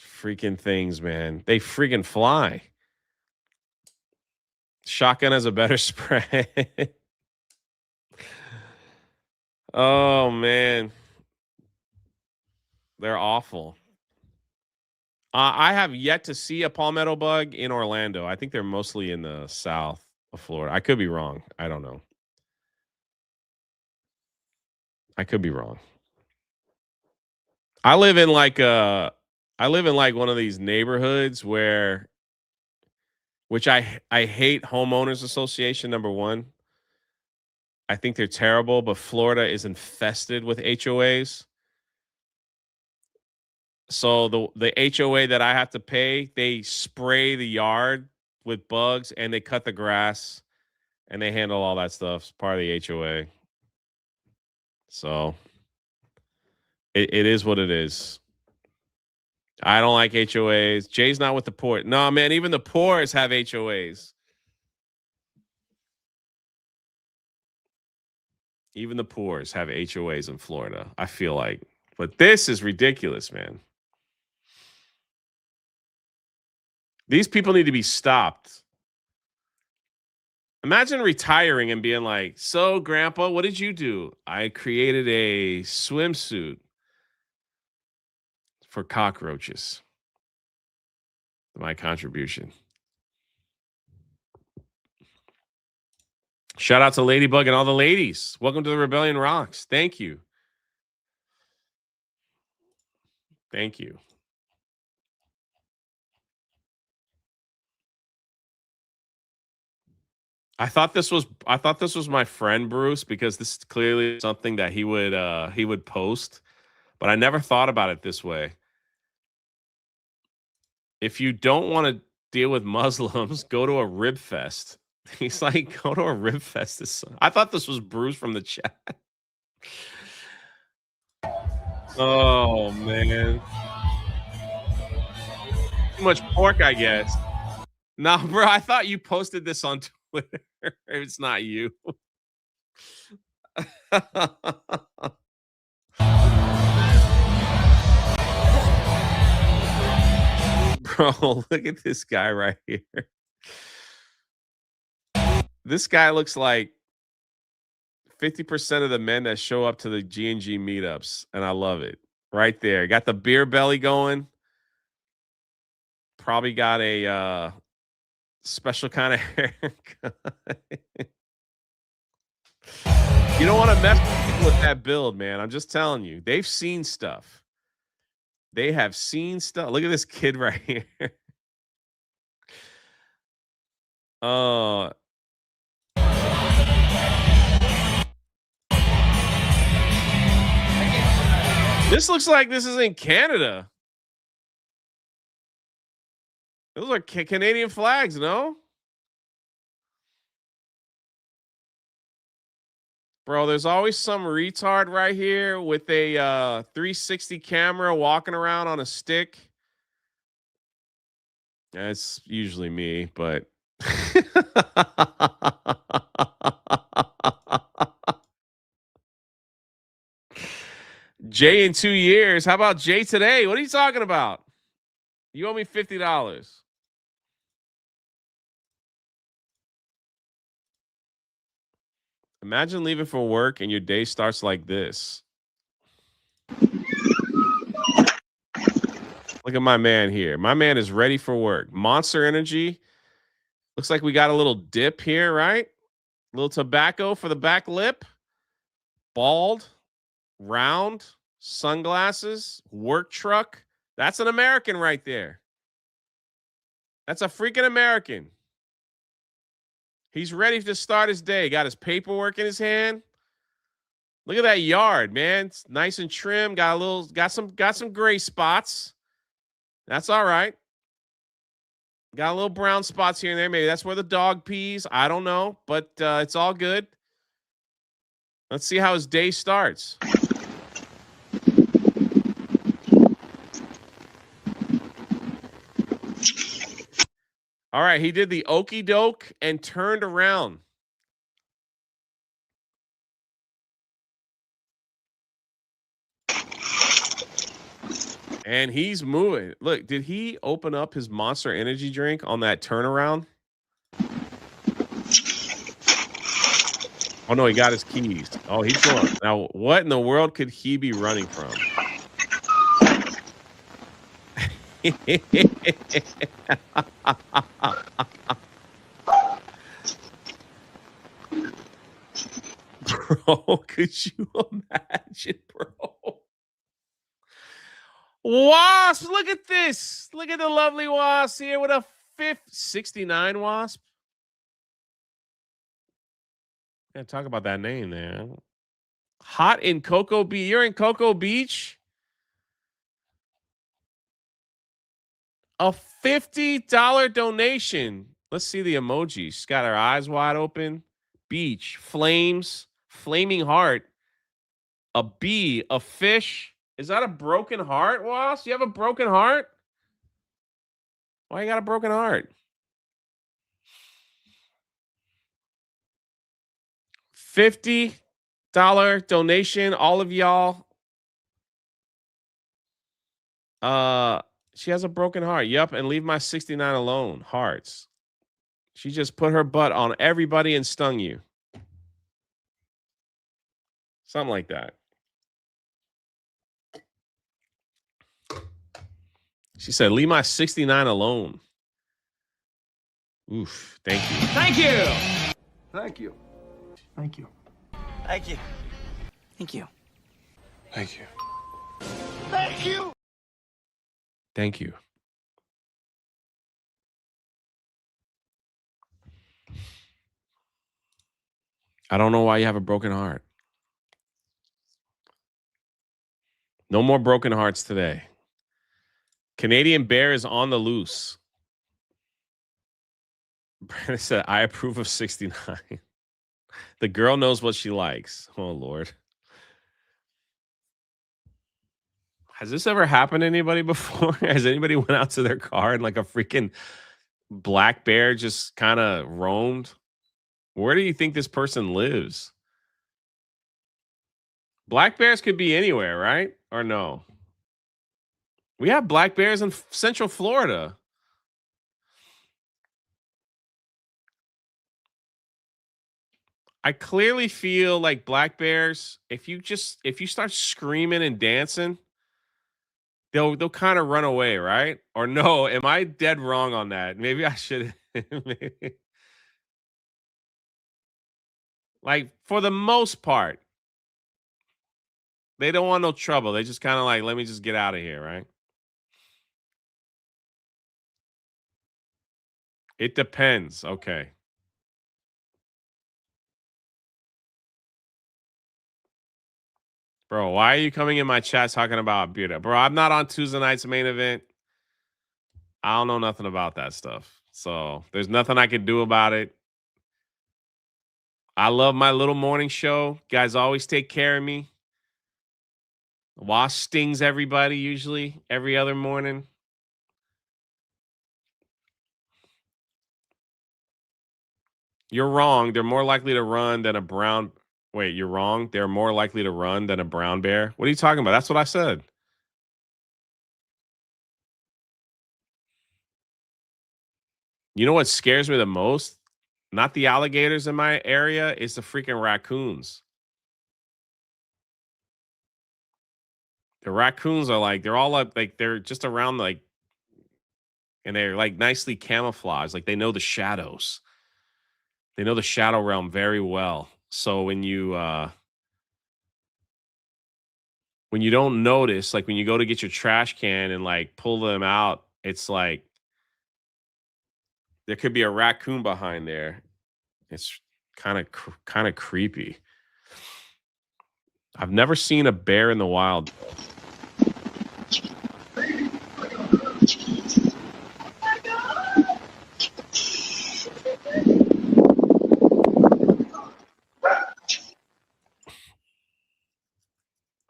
Freaking things, man. They freaking fly. Shotgun has a better spray. Oh, man. They're awful. I have yet to see a palmetto bug in Orlando. I think they're mostly in the south of Florida. I could be wrong. I don't know. I could be wrong. I live in like one of these neighborhoods which I hate homeowners association, number one. I think they're terrible, but Florida is infested with HOAs. So the HOA that I have to pay, they spray the yard with bugs and they cut the grass and they handle all that stuff. It's part of the HOA. So it is what it is. I don't like HOAs. Jay's not with the port. No, man, even the poors have HOAs. Even the poors have HOAs in Florida, I feel like. But this is ridiculous, man. These people need to be stopped. Imagine retiring and being like, so, Grandpa, what did you do? I created a swimsuit for cockroaches. My contribution. Shout out to Ladybug and all the ladies. Welcome to the Rebellion Rocks. Thank you. Thank you. I thought this was my friend Bruce because this is clearly something that he would post, but I never thought about it this way. If you don't want to deal with Muslims, go to a rib fest. He's like, go to a rib fest. I thought this was Bruce from the chat. Oh man. Too much pork, I guess. No, bro, I thought you posted this on Twitter. It's not you. Bro, look at this guy right here. This guy looks like 50% of the men that show up to the G&G meetups, and I love it. Right there. Got the beer belly going. Probably got a special kind of haircut. You don't want to mess with people with that build, man. I'm just telling you. They've seen stuff. They have seen stuff. Look at this kid right here. This looks like this is in Canada. Those are Canadian flags, no? Bro, there's always some retard right here with a 360 camera walking around on a stick. That's usually me, but Jay in 2 years. How about Jay today? What are you talking about? You owe me $50. Imagine leaving for work and your day starts like this. Look at my man here. My man is ready for work. Monster Energy. Looks like we got a little dip here, right? A little tobacco for the back lip. Bald, round, sunglasses, work truck. That's an American right there. That's a freaking American. He's ready to start his day. Got his paperwork in his hand. Look at that yard, man. It's nice and trim. Got some gray spots. That's all right. Got a little brown spots here and there. Maybe that's where the dog pees. I don't know, but it's all good. Let's see how his day starts. All right, he did the okey doke and turned around. And he's moving. Look, did he open up his Monster Energy drink on that turnaround? Oh, no, he got his keys. Oh, he's going. Now, what in the world could he be running from? Bro, could you imagine, bro? Wasp, look at this. Look at the lovely Wasp here with a 69 Wasp. Gotta talk about that name there. Hot in Cocoa Beach. You're in Cocoa Beach? A $50 donation. Let's see the emoji. She's got her eyes wide open. Beach, flames, flaming heart, a bee, a fish. Is that a broken heart, Wasp? You have a broken heart? Why you got a broken heart? $50 donation, all of y'all. She has a broken heart. Yep, and leave my 69 alone. Hearts. She just put her butt on everybody and stung you. Something like that. She said, leave my 69 alone. Oof. Thank you. Thank you. Thank you. Thank you. Thank you. Thank you. Thank you. Thank you. Thank you. I don't know why you have a broken heart. No more broken hearts today. Canadian Bear is on the loose. Brandon said, I approve of 69. The girl knows what she likes. Oh, Lord. Has this ever happened to anybody before? Has anybody went out to their car and like a freaking black bear just kind of roamed? Where do you think this person lives? Black bears could be anywhere, right? Or no? We have black bears in Central Florida. I clearly feel like black bears, if you start screaming and dancing, they'll kind of run away, right? Or no, am I dead wrong on that? Maybe I should. Like for the most part, they don't want no trouble. They just kind of like, let me just get out of here, right? It depends. Okay. Bro, why are you coming in my chat talking about beauty? Bro, I'm not on Tuesday night's main event. I don't know nothing about that stuff. So there's nothing I can do about it. I love my little morning show. You guys always take care of me. Wasp stings everybody usually every other morning. You're wrong. They're more likely to run than a brown. Wait, you're wrong. They're more likely to run than a brown bear. What are you talking about? That's what I said. You know what scares me the most? Not the alligators in my area, it's the freaking raccoons. The raccoons are like, they're all up, like they're just around, like, and they're like nicely camouflaged. Like they know the shadows. They know the shadow realm very well. So when you don't notice, like when you go to get your trash can and like pull them out, it's like there could be a raccoon behind there. It's kind of creepy. I've never seen a bear in the wild.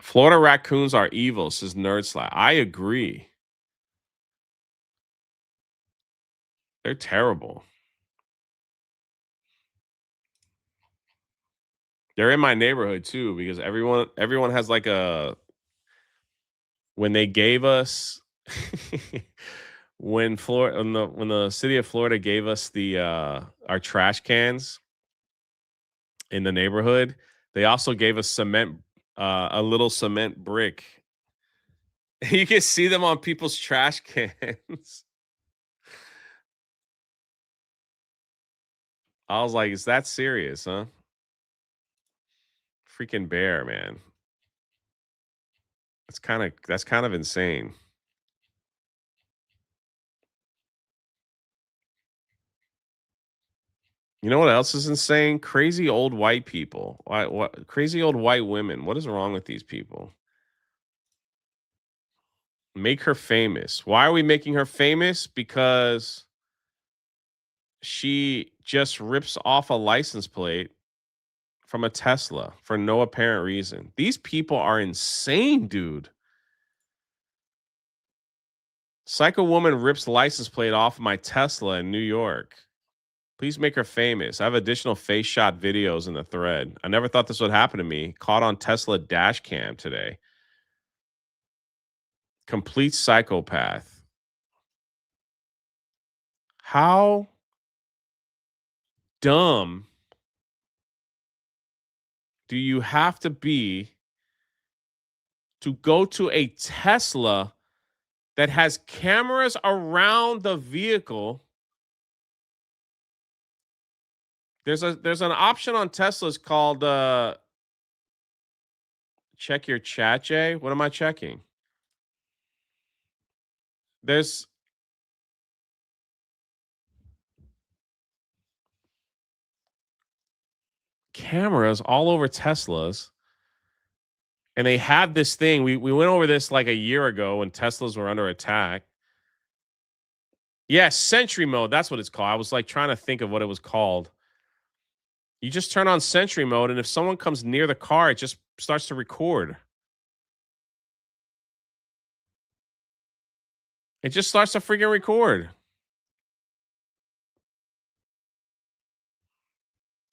Florida raccoons are evil, says Nerdslap. I agree. They're terrible. They're in my neighborhood too because everyone has like a when they gave us when the city of Florida gave us the our trash cans in the neighborhood, they also gave us a little cement brick. You can see them on people's trash cans. I was like, is that serious, huh? Freaking bear, man. That's kind of insane. You know what else is insane? Crazy old white people. What crazy old white women. What is wrong with these people? Make her famous. Why are we making her famous? Because she just rips off a license plate from a Tesla for no apparent reason. These people are insane, dude. Psycho woman rips license plate off my Tesla in New York. Please make her famous. I have additional face shot videos in the thread. I never thought this would happen to me. Caught on Tesla dash cam today. Complete psychopath. How dumb do you have to be to go to a Tesla that has cameras around the vehicle? There's an option on Teslas called check your chat, Jay. What am I checking? There's cameras all over Teslas. And they have this thing. We went over this like a year ago when Teslas were under attack. Yeah, Sentry mode. That's what it's called. I was like trying to think of what it was called. You just turn on Sentry mode, and if someone comes near the car, it just starts to record. It just starts to freaking record.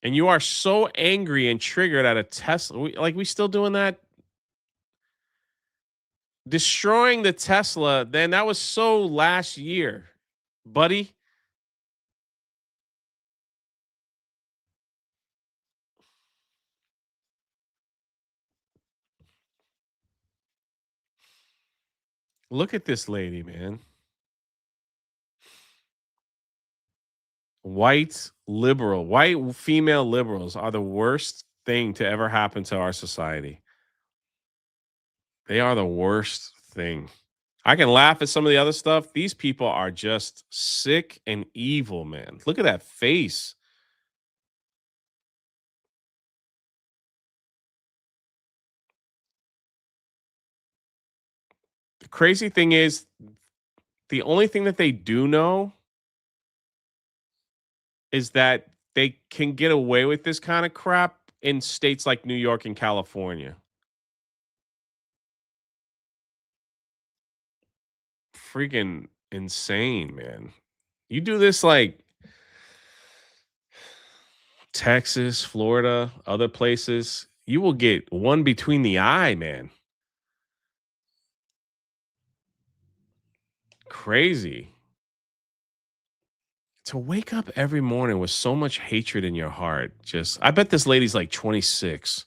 And you are so angry and triggered at a Tesla. We still doing that? Destroying the Tesla, then that was so last year, buddy. Look at this lady, man. White female liberals are the worst thing to ever happen to our society. They are the worst thing. I can laugh at some of the other stuff. These people are just sick and evil, man. Look at that face. The crazy thing is, the only thing that they do know is that they can get away with this kind of crap in states like New York and California. Freaking insane, man. You do this like Texas, Florida, other places, you will get one between the eye, man. Crazy. To wake up every morning with so much hatred in your heart. Just, I bet this lady's like 26.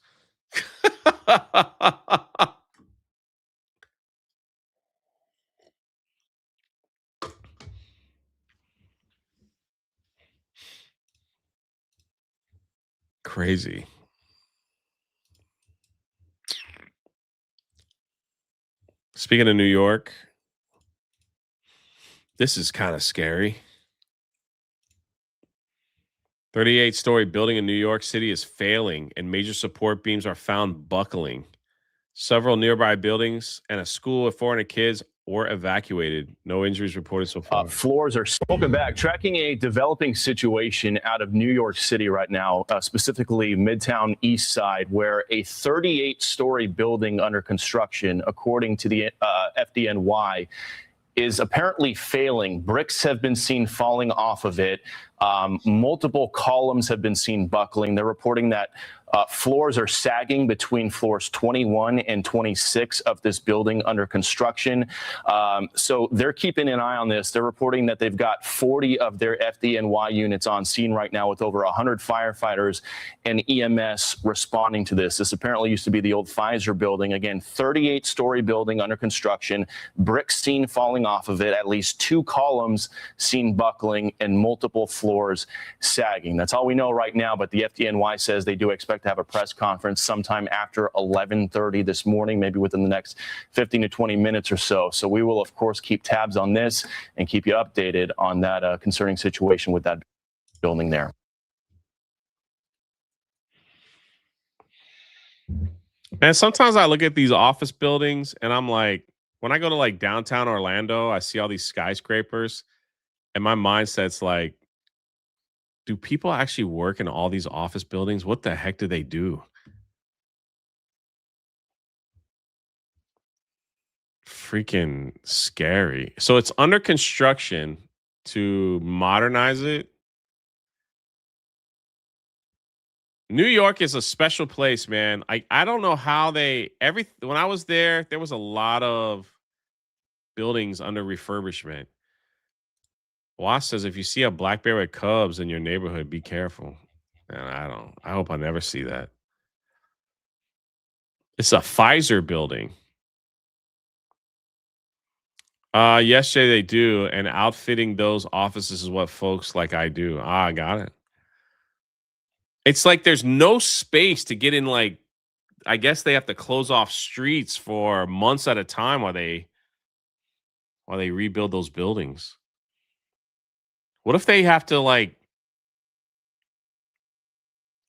Crazy. Speaking of New York, this is kind of scary. 38-story building in New York City is failing, and major support beams are found buckling. Several nearby buildings and a school with 400 kids were evacuated. No injuries reported so far. Floors are welcome back. Tracking a developing situation out of New York City right now, specifically Midtown East Side, where a 38-story building under construction, according to the FDNY, is apparently failing. Bricks have been seen falling off of it. Multiple columns have been seen buckling. They're reporting that floors are sagging between floors 21 and 26 of this building under construction. So they're keeping an eye on this. They're reporting that they've got 40 of their FDNY units on scene right now with over 100 firefighters and EMS responding to this. This apparently used to be the old Pfizer building. Again, 38-story building under construction, bricks seen falling off of it, at least 2 columns seen buckling, and multiple floors sagging. That's all we know right now, but the FDNY says they do expect to have a press conference sometime after 11:30 this morning, maybe within the next 15 to 20 minutes or so. So we will, of course, keep tabs on this and keep you updated on that concerning situation with that building there. And sometimes I look at these office buildings and I'm like, when I go to like downtown Orlando, I see all these skyscrapers and my mindset's like, do people actually work in all these office buildings? What the heck do they do? Freaking scary. So it's under construction to modernize it. New York is a special place, man. I don't know how when I was there was a lot of buildings under refurbishment. Wash says if you see a black bear with cubs in your neighborhood, be careful. And I hope I never see that. It's a Pfizer building. Yes, Jay, they do. And outfitting those offices is what folks like I do. I got it. It's like there's no space to get in. Like, I guess they have to close off streets for months at a time while they rebuild those buildings. What if they have to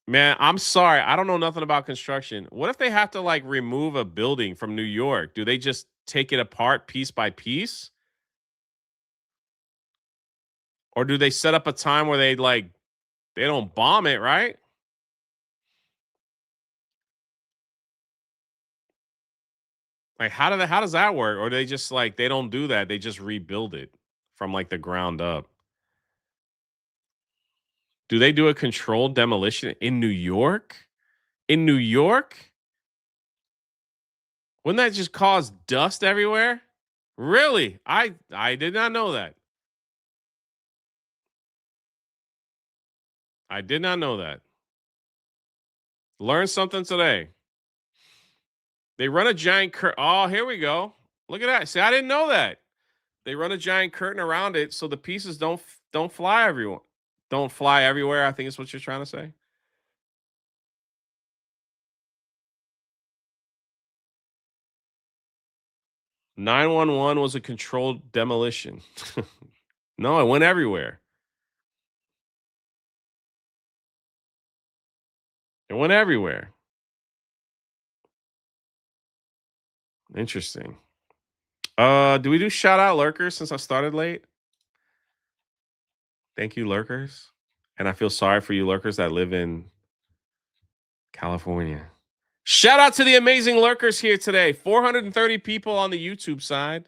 man, I'm sorry. I don't know nothing about construction. What if they have to remove a building from New York? Do they just take it apart piece by piece? Or do they set up a time where they don't bomb it, right? Like how does that work? Or they just they don't do that. They just rebuild it from the ground up. Do they do a controlled demolition in New York? In New York? Wouldn't that just cause dust everywhere? Really? I did not know that. I did not know that. Learn something today. They run a giant curtain. Oh, here we go. Look at that. See, I didn't know that. They run a giant curtain around it so the pieces don't fly everyone. Don't fly everywhere, I think is what you're trying to say. "911 was a controlled demolition." No, it went everywhere. It went everywhere. Interesting. Do we do shout out lurkers since I started late? Thank you, lurkers. And I feel sorry for you lurkers that live in California. Shout out to the amazing lurkers here today. 430 people on the YouTube side.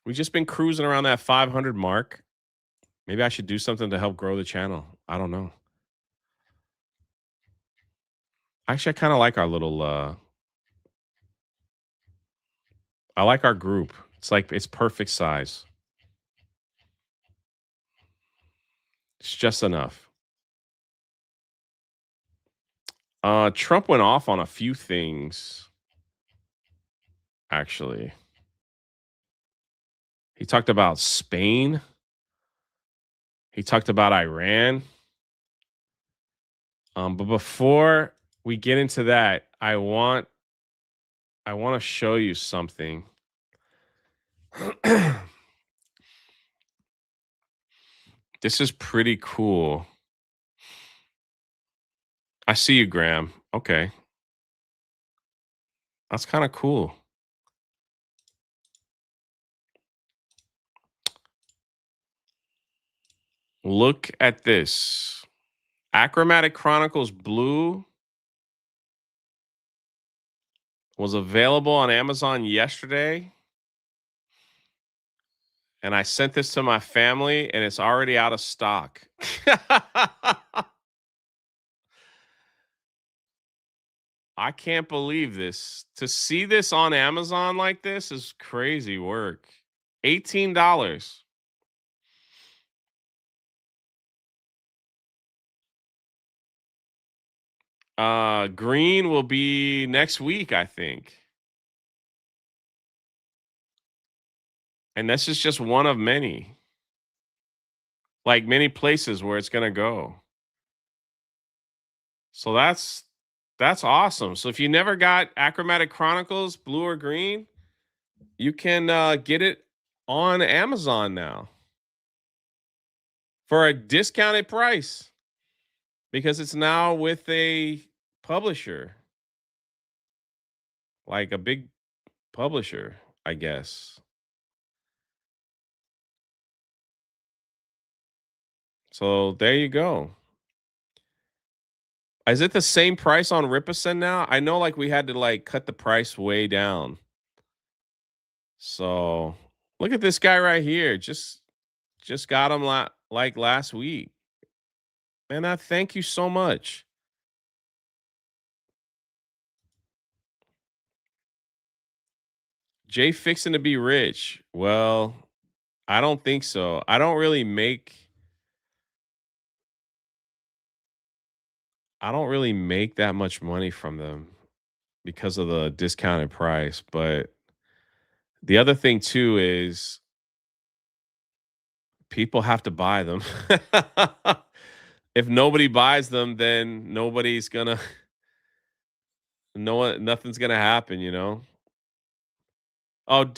We've just been cruising around that 500 mark. Maybe I should do something to help grow the channel. I don't know. Actually, I kind of like our little I like our group. It's perfect size. It's just enough. Trump went off on a few things, actually. He talked about Spain. He talked about Iran. But before we get into that, I want to show you something. This is pretty cool. I see you, Graham. Okay. That's kind of cool. Look at this. Achromatic Chronicles Blue was available on Amazon yesterday. And I sent this to my family and it's already out of stock. I can't believe this. To see this on Amazon like this is crazy work. $18. Green will be next week, I think. And this is just one of many. Like many places where it's going to go. So that's awesome. So if you never got Achromatic Chronicles, blue or green, you can get it on Amazon now for a discounted price because it's now with a publisher, like a big publisher, I guess. So there you go. Is it the same price on Ripison now? I know like we had to like cut the price way down. So look at this guy right here. Just got him like last week. Man, I thank you so much. Jay fixing to be rich. Well, I don't think so. I don't really make that much money from them because of the discounted price. But the other thing too is people have to buy them. If nobody buys them, then nobody's gonna nothing's gonna happen, you know. Oh,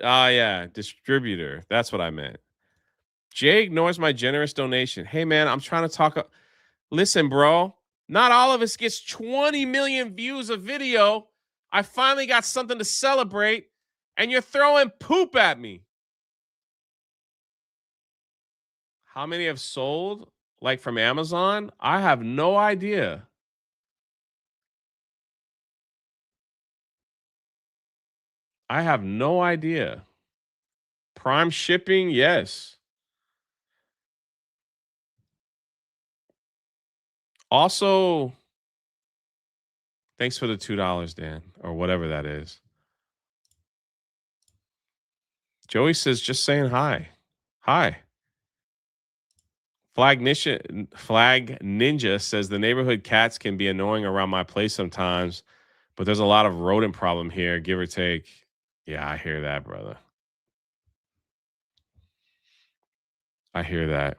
yeah, distributor. That's what I meant. Jay ignores my generous donation. Hey man, I'm trying to talk. Listen, bro, not all of us gets 20 million views of video. I finally got something to celebrate, and you're throwing poop at me. How many have sold, like from Amazon? I have no idea. I have no idea. Prime shipping, yes. Also, thanks for the $2, Dan, or whatever that is. Joey says, just saying hi. Hi. Flag Ninja says the neighborhood cats can be annoying around my place sometimes, but there's a lot of rodent problem here, give or take. Yeah, I hear that, brother. I hear that.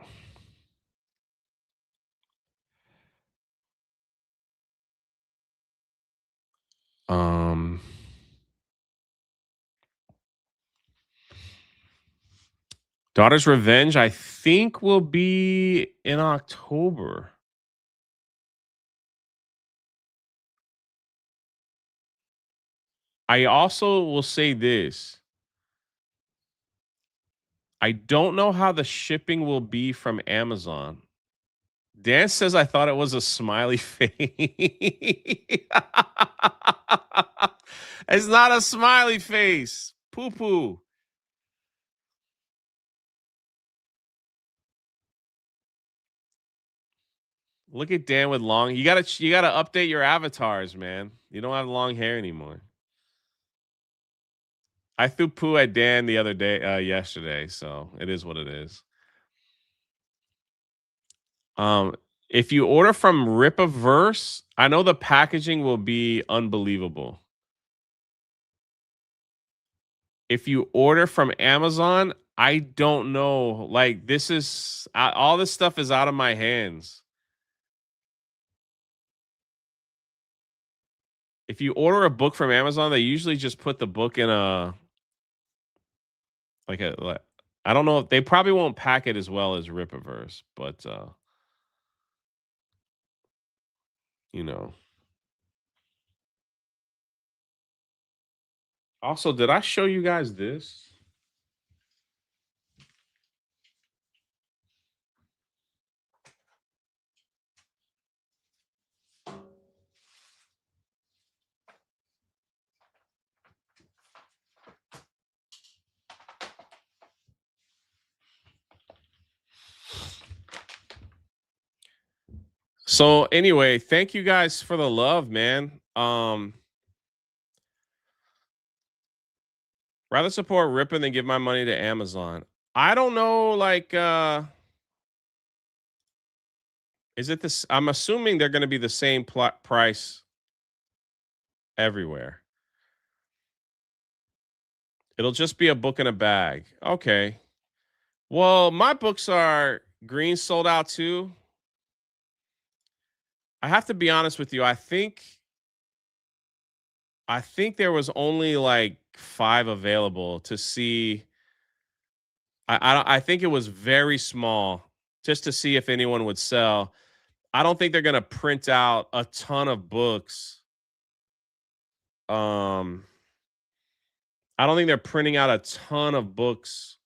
Daughter's Revenge, I think, will be in October. I also will say this. I don't know how the shipping will be from Amazon. Dan says I thought it was a smiley face. It's not a smiley face. Poo poo. Look at Dan with long. You gotta update your avatars, man. You don't have long hair anymore. I threw poo at Dan the other day, yesterday, so it is what it is. Um, if you order from Rip-A-Verse, I know the packaging will be unbelievable. If you order from Amazon, I don't know. Like this is all this stuff is out of my hands. If you order a book from Amazon, they usually just put the book in a like I don't know if they probably won't pack it as well as Rip-A-Verse, but you know. Also, did I show you guys this? So anyway, thank you guys for the love, man. Rather support Ripon than give my money to Amazon. I don't know, like is it this? I'm assuming they're going to be the same price everywhere. It'll just be a book in a bag. Okay. Well, my books are green sold out too. I have to be honest with you. I think there was only like 5 available to see. I think it was very small just to see if anyone would sell. I don't think they're going to print out a ton of books. I don't think they're printing out a ton of books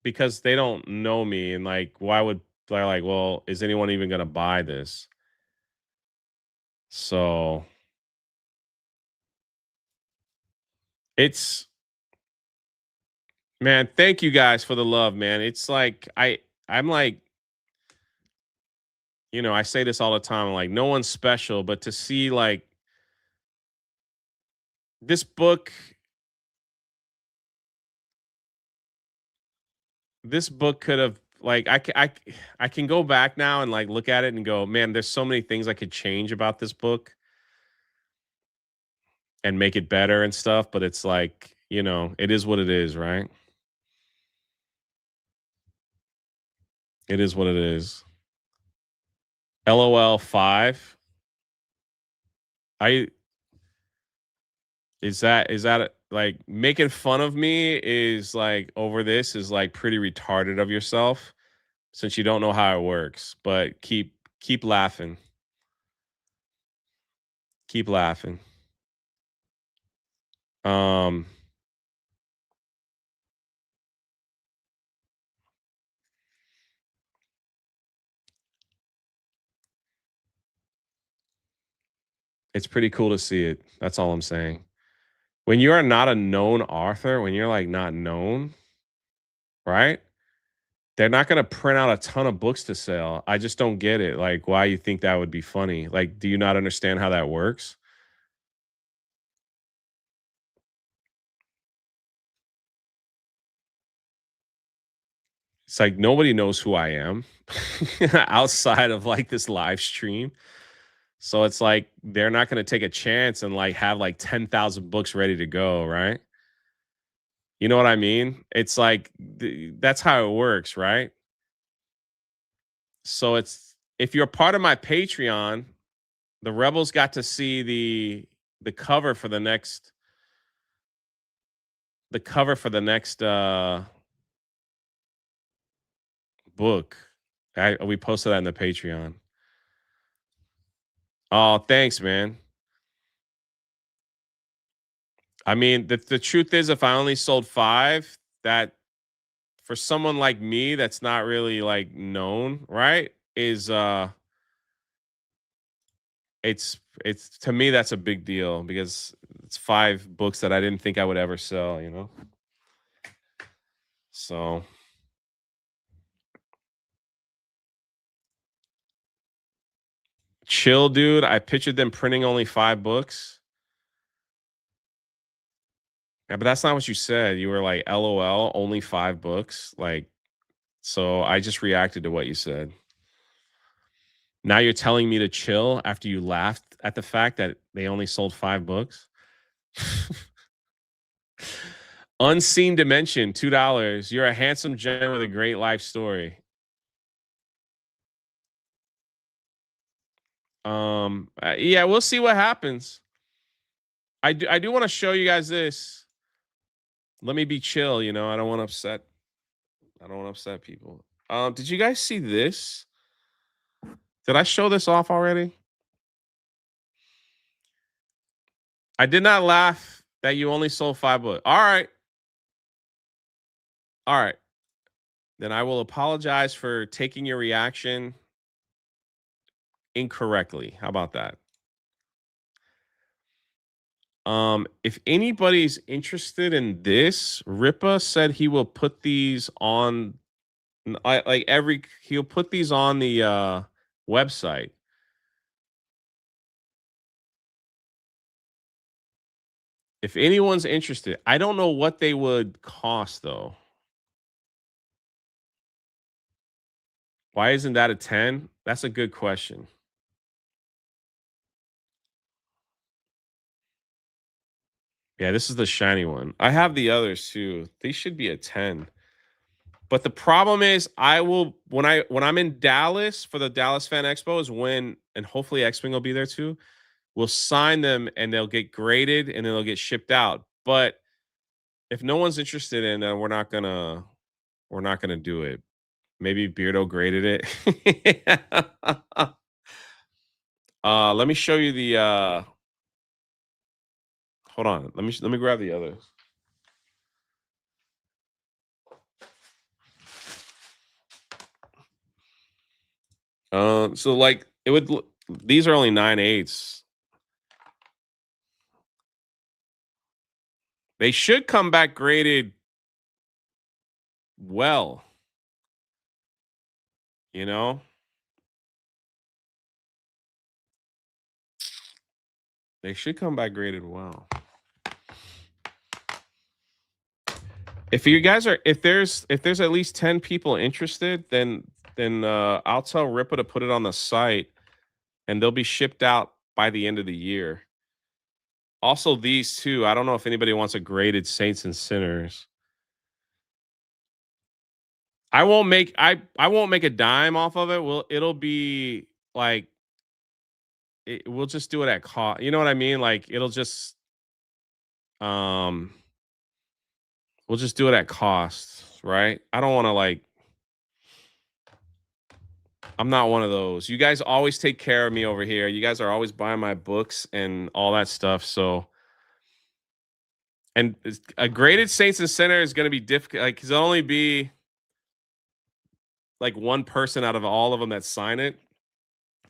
because they don't know me, and like why would they're like, well, is anyone even going to buy this? So it's man, thank you guys for the love, man. It's like I'm like, I say this all the time, like no one's special, but to see like this book could have like I can go back now and like look at it and go, man, there's so many things I could change about this book and make it better and stuff, but it's like, it is what it is, right? It is what it is. LOL 5. I is that like making fun of me is like over this is like pretty retarded of yourself since you don't know how it works, but keep laughing. Keep laughing. Um it's pretty cool to see it. That's all I'm saying. When you are not a known author, when you're like not known, right? They're not going to print out a ton of books to sell. I just don't get it. Like, why you think that would be funny? Like, do you not understand how that works? It's like nobody knows who I am outside of like this live stream. So it's like they're not going to take a chance and like have like 10,000 books ready to go, right? You know what I mean? It's like that's how it works, right? So it's if you're part of my Patreon, the Rebels got to see the cover for the next book. We posted that in the Patreon. Oh, thanks, man. I mean, the truth is, if I only sold 5, that for someone like me that's not really like known, right? Is it's to me that's a big deal because it's 5 books that I didn't think I would ever sell, you know? So chill, dude. I pictured them printing only 5 books. Yeah, but that's not what you said. You were like, LOL, only 5 books. Like, so I just reacted to what you said. Now you're telling me to chill after you laughed at the fact that they only sold 5 books? Unseen Dimension, $2. You're a handsome gentleman with a great life story. Yeah, we'll see what happens. I do want to show you guys this. Let me be chill, you know. I don't want to upset people. Did you guys see this? Did I show this off already? I did not laugh that you only sold 5 books. All right. All right. Then I will apologize for taking your reaction incorrectly. How about that? If anybody's interested in this, Ripa said he will put these on he'll put these on the website. If anyone's interested, I don't know what they would cost though. Why isn't that a 10? That's a good question. Yeah, this is the shiny one. I have the others too. They should be a 10. But the problem is I will when I'm in Dallas for the Dallas Fan Expo is when, and hopefully X-Wing will be there too. We'll sign them and they'll get graded and then they'll get shipped out. But if no one's interested in them, we're not gonna do it. Maybe Beardo graded it. Let me show you the hold on. Let me grab the others. So like it would these are only 9/8. They should come back graded well. You know? They should come back graded well. If you guys are if there's at least 10 people interested, then I'll tell Ripa to put it on the site and they'll be shipped out by the end of the year. Also, these two, I don't know if anybody wants a graded Saints and Sinners. I won't make a dime off of it. It'll be like we'll just do it at cost. You know what I mean? Like it'll just um we'll just do it at cost, right? I don't want to like I'm not one of those. You guys always take care of me over here. You guys are always buying my books and all that stuff. So, and a graded Saints and Center is going to be difficult. Like, cause it'll only be like one person out of all of them that sign it.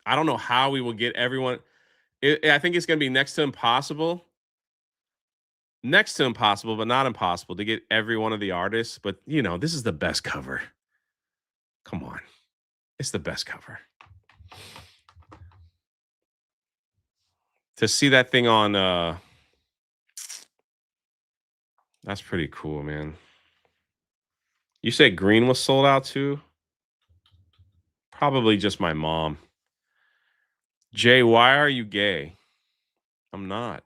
I don't know how we will get everyone. I think it's going to be next to impossible. Next to impossible, but not impossible to get every one of the artists. But you know, this is the best cover. Come on. It's the best cover. To see that thing on that's pretty cool, man. You said green was sold out too? Probably just my mom. Jay, why are you gay? I'm not.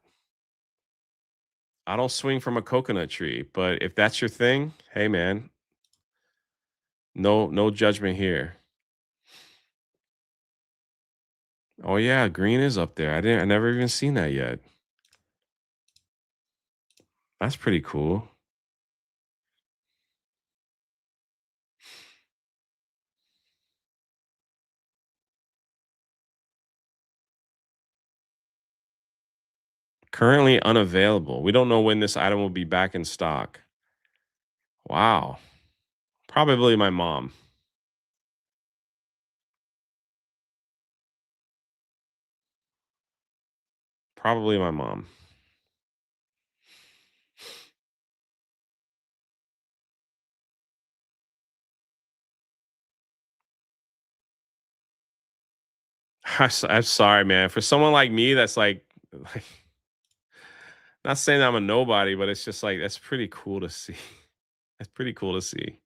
I don't swing from a coconut tree, but if that's your thing, hey man. No judgment here. Oh yeah, green is up there. I never even seen that yet. That's pretty cool. Currently unavailable. We don't know when this item will be back in stock. Wow. Probably my mom. Probably my mom. I'm sorry, man. For someone like me, that's like not saying I'm a nobody, but it's just like that's pretty cool to see. That's pretty cool to see.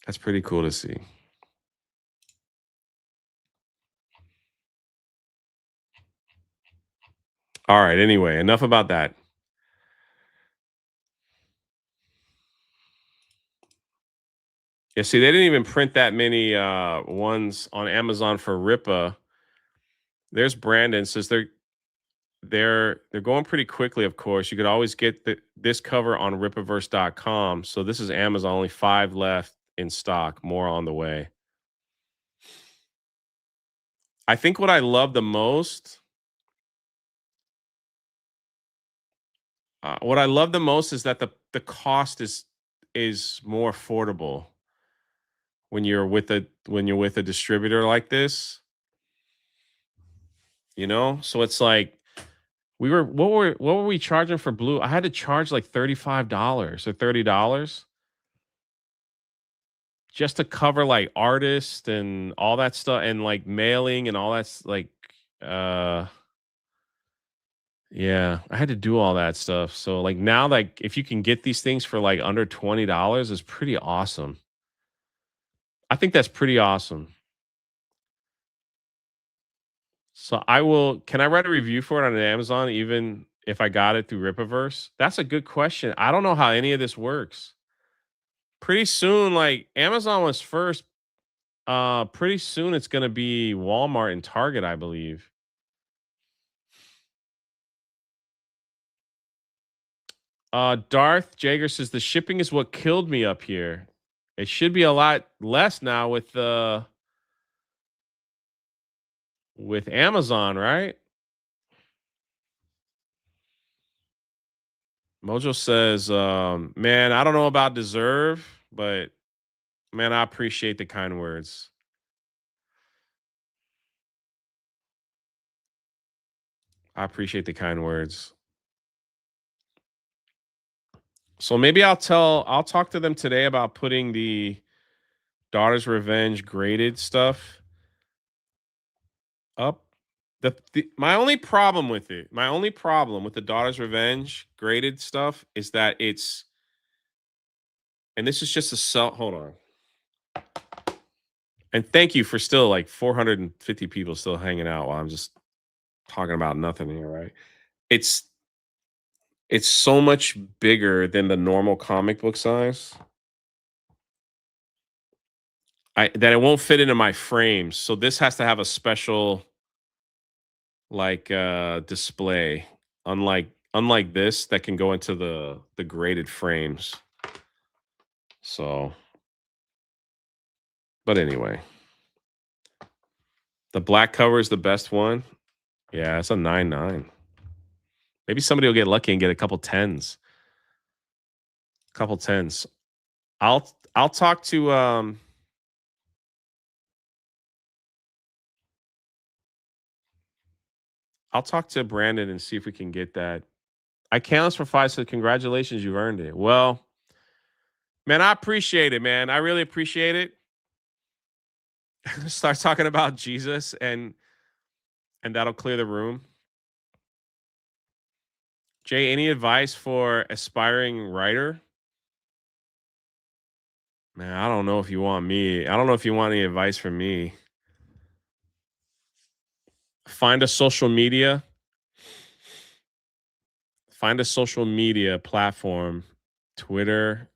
That's pretty cool to see. All right. Anyway, enough about that. Yeah, see, they didn't even print that many ones on Amazon for Ripa. There's Brandon says they're going pretty quickly, of course. You could always get this cover on ripaverse.com. So this is Amazon, only 5 left in stock, more on the way. I think what I love the most is that the cost is more affordable when you're with a distributor like this, you know? So it's like what were we charging for Blue? I had to charge like $35 or $30 just to cover like artists and all that stuff and like mailing and all that's like uh yeah, I had to do all that stuff. So like now like if you can get these things for like under $20 is pretty awesome. I think that's pretty awesome. So can I write a review for it on Amazon even if I got it through Ripaverse? That's a good question. I don't know how any of this works. Pretty soon, like Amazon was first. Pretty soon it's gonna be Walmart and Target, I believe. Darth Jager says the shipping is what killed me up here. It should be a lot less now with Amazon, right? Mojo says, man, I don't know about deserve, but man, I appreciate the kind words. I appreciate the kind words. So maybe I'll talk to them today about putting the Daughter's Revenge graded stuff up. My only problem with the Daughter's Revenge graded stuff is that and this is just a sell. Hold on. And thank you for still like 450 people still hanging out while I'm just talking about nothing here, right? It's so much bigger than the normal comic book size. That it won't fit into my frames. So this has to have a special like display. Unlike this that can go into the graded frames. So but anyway. The black cover is the best one. Yeah, it's a 9.9. Maybe somebody will get lucky and get a couple tens. Couple tens. I'll talk to I'll talk to Brandon and see if we can get that. I can't for 5, so congratulations, you've earned it. Well, man, I appreciate it, man. I really appreciate it. Start talking about Jesus and that'll clear the room. Jay, any advice for aspiring writer? Man, I don't know if you want me. I don't know if you want any advice from me. Find a social media. Find a social media platform, Twitter,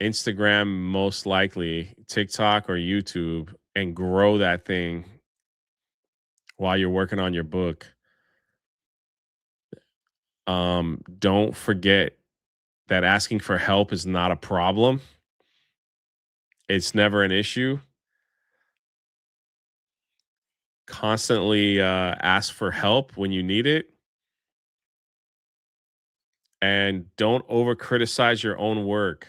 Instagram, most likely, TikTok or YouTube, and grow that thing while you're working on your book. Don't forget that asking for help is not a problem. It's never an issue. constantly ask for help when you need it, and don't over criticize your own work.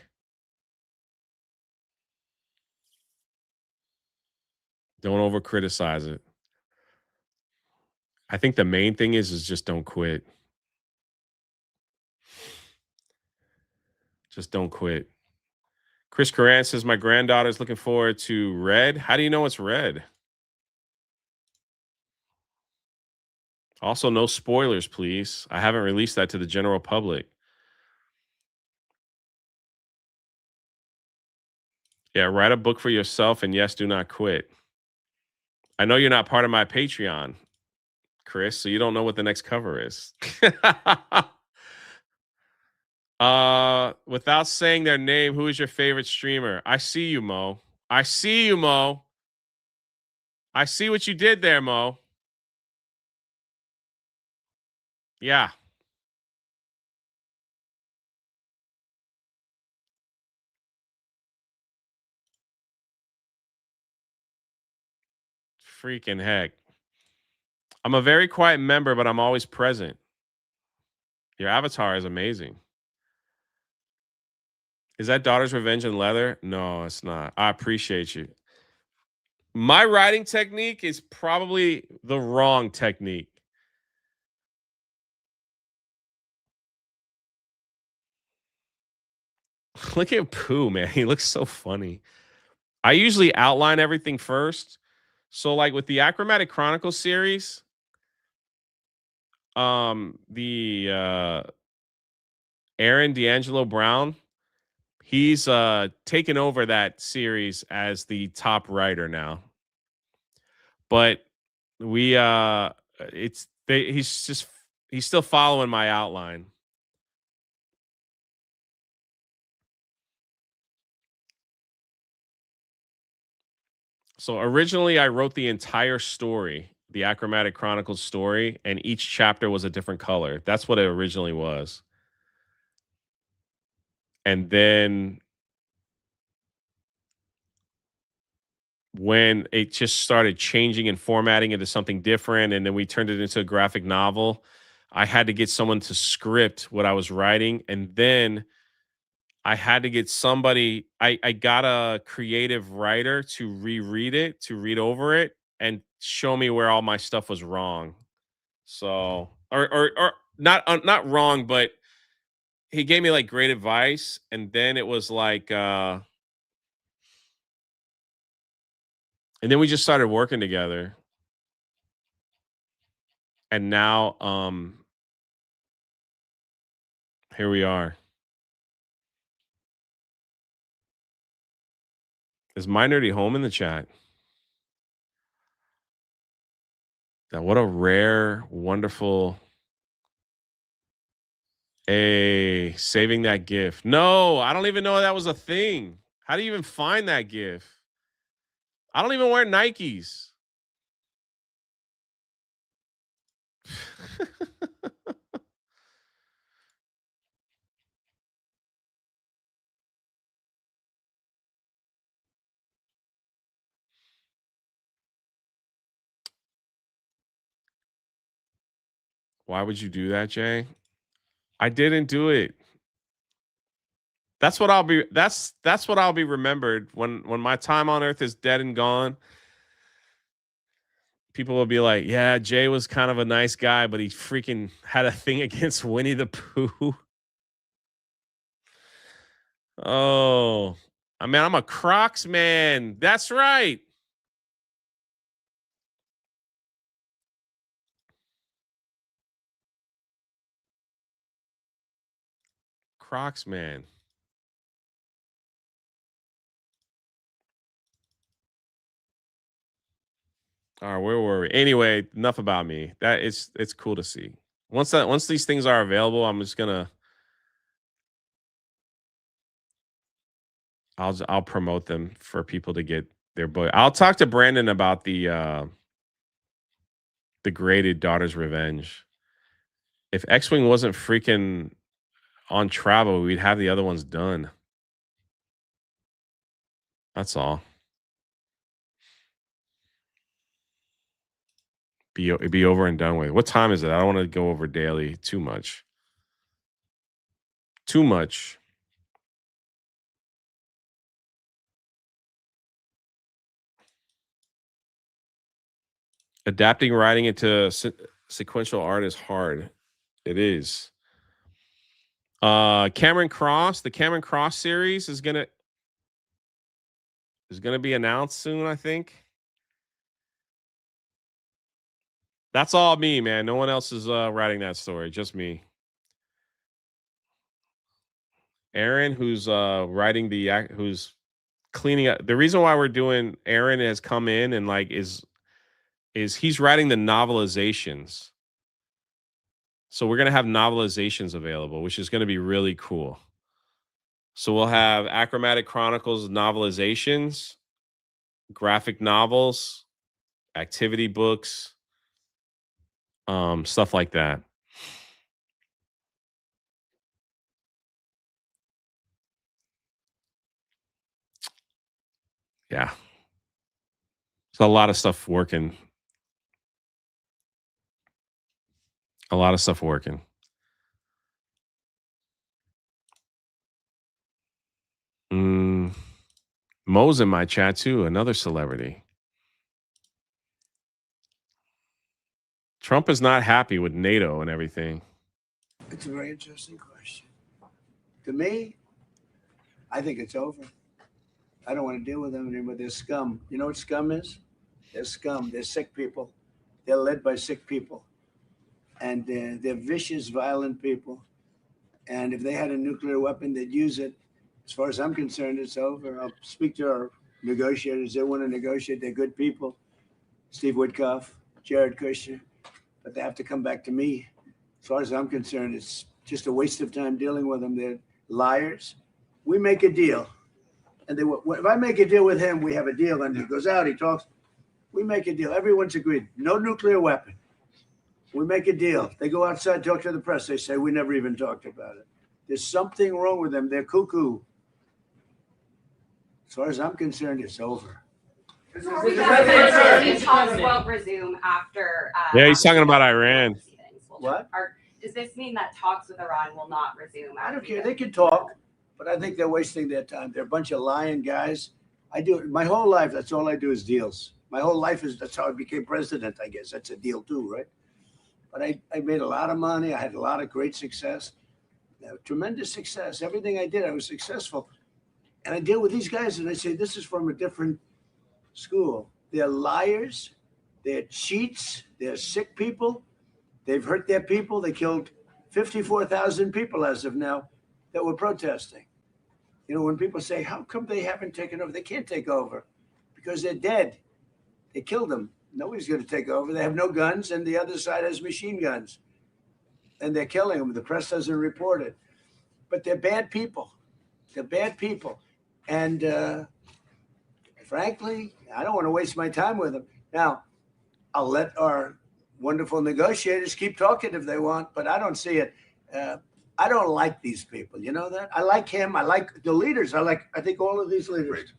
Don't over criticize it. I think the main thing is just don't quit. Just don't quit. Chris Coran says my granddaughter's looking forward to Red. How do you know it's Red? Also, no spoilers, please. I haven't released that to the general public. Yeah, write a book for yourself, and yes, do not quit. I know you're not part of my Patreon, Chris, so you don't know what the next cover is. Without saying their name, who is your favorite streamer? I see you, Mo. I see you, Mo. I see what you did there, Mo. Yeah. Freaking heck. I'm a very quiet member, but I'm always present. Your avatar is amazing. Is that Daughter's Revenge in leather? No, it's not. I appreciate you. My writing technique is probably the wrong technique. Look at Pooh, man. He looks so funny. I usually outline everything first. So, like with the Achromatic Chronicles series, the Aaron D'Angelo Brown, he's taken over that series as the top writer now. But we he's still following my outline. So originally I wrote the entire story, the Achromatic Chronicles story, and each chapter was a different color. That's what it originally was. And then when it just started changing and formatting into something different, and then we turned it into a graphic novel, I had to get someone to script what I was writing, and then I had to get somebody. I got a creative writer to reread it, to read over it, and show me where all my stuff was wrong. So, or not wrong, but he gave me like great advice, and then it was like, and then we just started working together, and now, here we are. Is My Nerdy Home in the chat? Now, what a rare, wonderful. Hey, saving that GIF. No, I don't even know that was a thing. How do you even find that GIF? I don't even wear Nikes. Why would you do that, Jay? I didn't do it. That's what I'll be. That's what I'll be remembered when my time on Earth is dead and gone. People will be like, "Yeah, Jay was kind of a nice guy, but he freaking had a thing against Winnie the Pooh." Oh, I mean, I'm a Crocs man. That's right. Crocs man. All right, where were we? Anyway, enough about me. That it's cool to see. Once these things are available, I'm just gonna I'll promote them for people to get their book. I'll talk to Brandon about the graded Daughter's Revenge. If X-Wing wasn't freaking on travel, we'd have the other ones done. That's all. be over and done with. What time is it? I don't want to go over daily too much. Too much. Adapting writing into sequential art is hard. It is. Cameron Cross, the Cameron Cross series is gonna be announced soon, I think. That's all me, man. No one else is writing that story, just me. Aaron, who's writing who's cleaning up. The reason why we're doing Aaron has come in and like is he's writing the novelizations. So we're gonna have novelizations available, which is gonna be really cool. So we'll have Achromatic Chronicles novelizations, graphic novels, activity books, stuff like that. Yeah. So a lot of stuff working. A lot of stuff working. Mo's in my chat too, another celebrity. Trump is not happy with NATO and everything. It's a very interesting question. To me, I think it's over. I don't want to deal with them anymore. They're scum. You know what scum is? They're scum. They're sick people. They're led by sick people. And they're vicious, violent people. And if they had a nuclear weapon, they'd use it. As far as I'm concerned, it's over. I'll speak to our negotiators. They want to negotiate. They're good people. Steve Woodcoff, Jared Kushner. But they have to come back to me. As far as I'm concerned, it's just a waste of time dealing with them. They're liars. We make a deal. And if I make a deal with him, we have a deal. And he goes out, he talks. We make a deal. Everyone's agreed. No nuclear weapon. We make a deal. They go outside, talk to the press. They say, we never even talked about it. There's something wrong with them. They're cuckoo. As far as I'm concerned, it's over. Talks won't resume after. Yeah, he's talking about Iran. What? Does this mean that talks with Iran will not resume? I don't care. They can talk, but I think they're wasting their time. They're a bunch of lying guys. I do my whole life. That's all I do is deals. My whole life that's how I became president. I guess that's a deal too, right? But I made a lot of money. I had a lot of great success, tremendous success. Everything I did, I was successful. And I deal with these guys, and I say, this is from a different school. They're liars. They're cheats. They're sick people. They've hurt their people. They killed 54,000 people as of now that were protesting. You know, when people say, how come they haven't taken over? They can't take over because they're dead. They killed them. Nobody's going to take over. They have no guns, and the other side has machine guns. And they're killing them. The press doesn't report it. But they're bad people. They're bad people. And frankly, I don't want to waste my time with them. Now, I'll let our wonderful negotiators keep talking if they want, but I don't see it. I don't like these people. You know that? I like him. I like the leaders. I think all of these leaders. Great.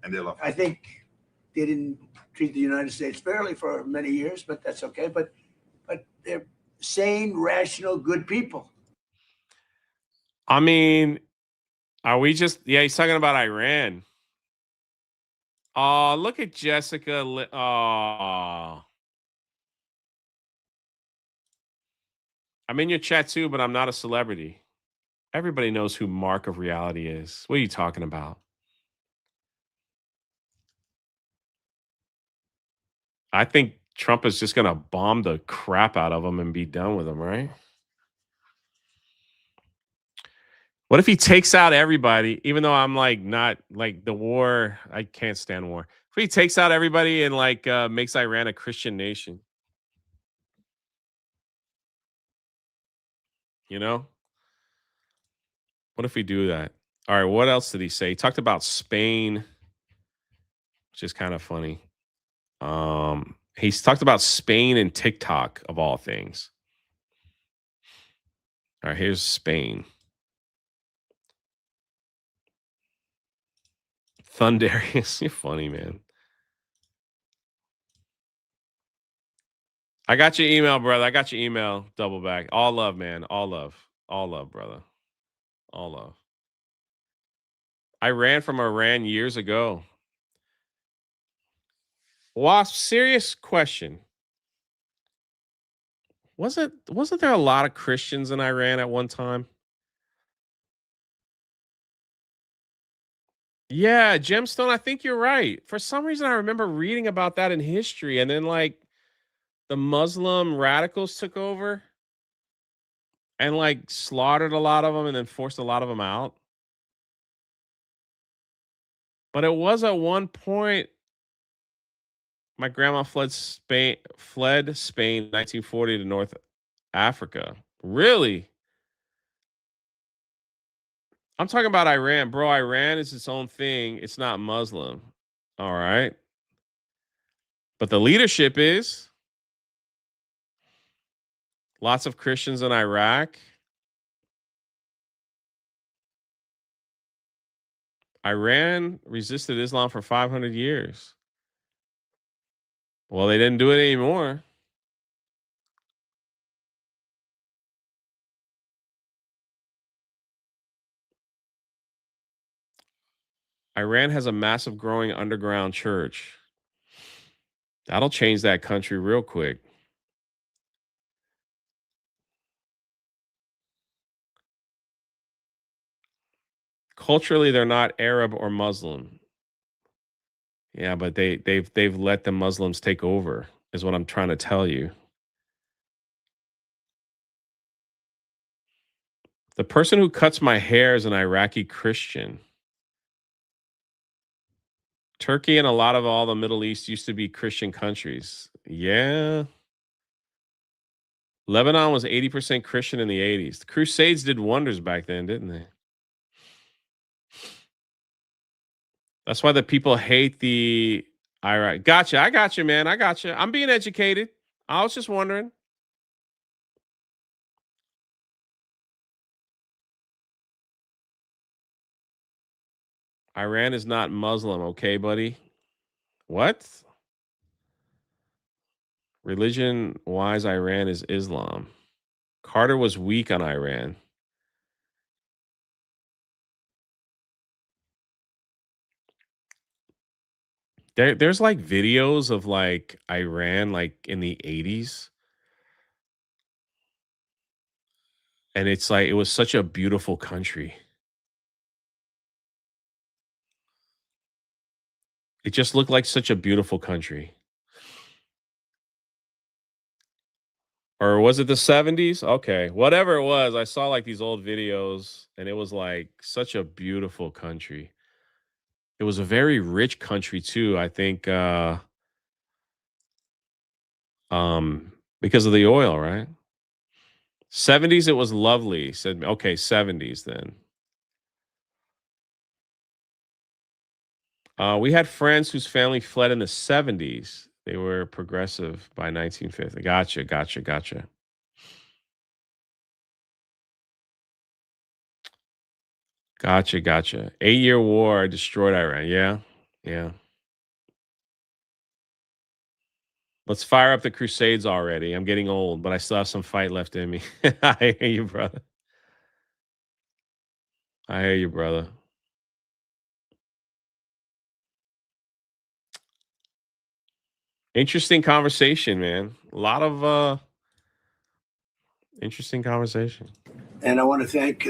And they love. I think they didn't treat the United States fairly for many years, but that's okay. But they're sane, rational, good people. I mean, are we just? Yeah, he's talking about Iran. Oh, look at Jessica. Oh. I'm in your chat too, but I'm not a celebrity. Everybody knows who Mark of Reality is. What are you talking about? I think Trump is just going to bomb the crap out of him and be done with him, right? What if he takes out everybody, even though I'm like not like the war, I can't stand war. If he takes out everybody and like makes Iran a Christian nation, you know? What if we do that? All right, what else did he say? He talked about Spain, which is kind of funny. He's talked about Spain and TikTok of all things. All right, here's Spain. Thundarius, you're funny, man. I got your email, brother. I got your email. Double back. All love, man. All love. All love, brother. All love. I ran from Iran years ago. Wasp, serious question. Wasn't there a lot of Christians in Iran at one time? Yeah, Gemstone, I think you're right. For some reason, I remember reading about that in history, and then like the Muslim radicals took over and like slaughtered a lot of them and then forced a lot of them out. But it was at one point my grandma fled Spain 1940 to North Africa. Really? I'm talking about Iran, bro. Iran is its own thing. It's not Muslim. All right. But the leadership is lots of Christians in Iraq. Iran resisted Islam for 500 years. Well, they didn't do it anymore. Iran has a massive growing underground church. That'll change that country real quick. Culturally, they're not Arab or Muslim. Yeah, but they've let the Muslims take over, is what I'm trying to tell you. The person who cuts my hair is an Iraqi Christian. Turkey and a lot of all the Middle East used to be Christian countries. Yeah. Lebanon was 80% Christian in the 80s. The Crusades did wonders back then, didn't they? That's why the people hate the Iraq. Gotcha. I got you, man. I got you. I'm being educated. I was just wondering. Iran is not Muslim, okay, buddy? What? Religion wise, Iran is Islam. Carter was weak on Iran. There's like videos of like Iran like in the 80s. And it's like it was such a beautiful country. It just looked like such a beautiful country. Or was it the 70s? Okay. Whatever it was, I saw like these old videos and it was like such a beautiful country. It was a very rich country too, I think because of the oil, right? 70s it was lovely. Said okay, 70s then. We had friends whose family fled in the 70s. They were progressive by 1950. Gotcha, gotcha, gotcha. Gotcha, gotcha. 8-year war destroyed Iran. Yeah, yeah. Let's fire up the Crusades already. I'm getting old, but I still have some fight left in me. I hear you, brother. I hear you, brother. Interesting conversation, man. A lot of interesting conversation. And I want to thank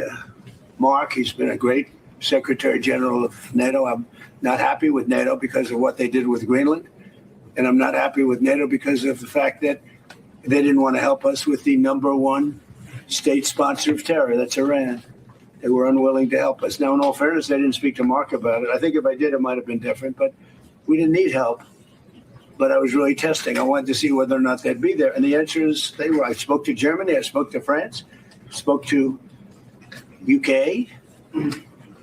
Mark. He's been a great Secretary General of NATO. I'm not happy with NATO because of what they did with Greenland. And I'm not happy with NATO because of the fact that they didn't want to help us with the number one state sponsor of terror. That's Iran. They were unwilling to help us. Now, in all fairness, they didn't speak to Mark about it. I think if I did, it might have been different, but we didn't need help. But I was really testing. I wanted to see whether or not they'd be there. And the answer is they were. I spoke to Germany. I spoke to France. Spoke to UK.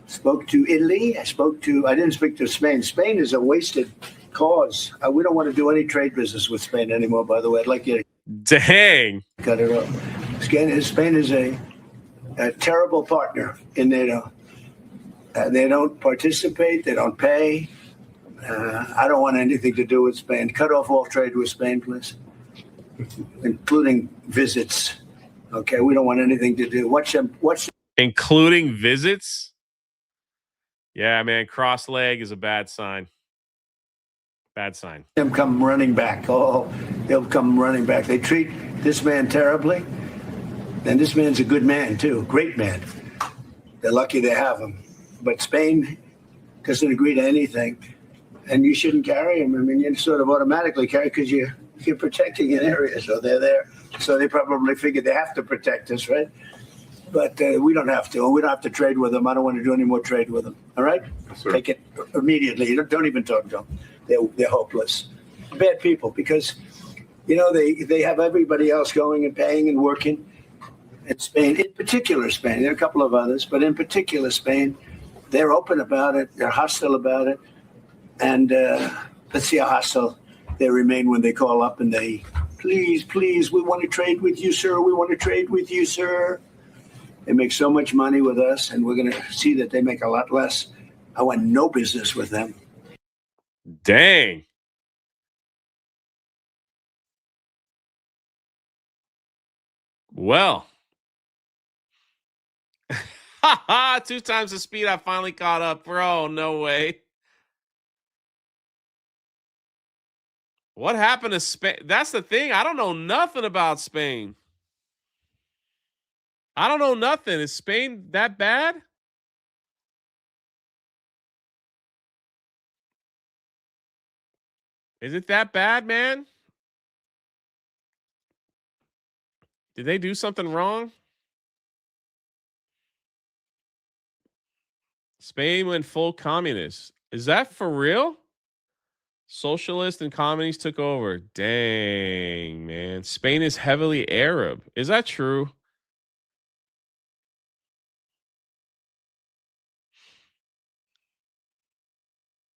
Spoke to Italy. I didn't speak to Spain. Spain is a wasted cause. We don't want to do any trade business with Spain anymore, by the way. I'd like you to Dang. cut it off. Spain is a terrible partner in NATO. They don't participate. They don't pay. I don't want anything to do with Spain. Cut off all trade with Spain, please. including visits. Okay, we don't want anything to do. Watch them. Including visits? Yeah, man, cross leg is a bad sign. Bad sign. Them come running back. Oh, they'll come running back. They treat this man terribly. And this man's a good man, too. Great man. They're lucky they have him. But Spain doesn't agree to anything. And you shouldn't carry him. I mean, you sort of automatically carry because you're protecting an area. So they're there. So they probably figured they have to protect us, right? But we don't have to. We don't have to trade with them. I don't want to do any more trade with them. All right? Yes, sir. Take it immediately. Don't even talk to them. They're hopeless. Bad people because, they have everybody else going and paying and working. In Spain, in particular Spain, there are a couple of others, but in particular Spain, they're open about it. They're hostile about it. And let's see how hostile they remain when they call up and they, please, we want to trade with you, sir. We want to trade with you, sir. They make so much money with us, and we're going to see that they make a lot less. I want no business with them. Dang. Well. 2 times the speed. I finally caught up. Bro, no way. What happened to Spain? That's the thing. I don't know nothing about Spain. I don't know nothing. Is Spain that bad? Is it that bad, man? Did they do something wrong? Spain went full communist. Is that for real? Socialists and communists took over. Dang, man. Spain is heavily Arab. Is that true?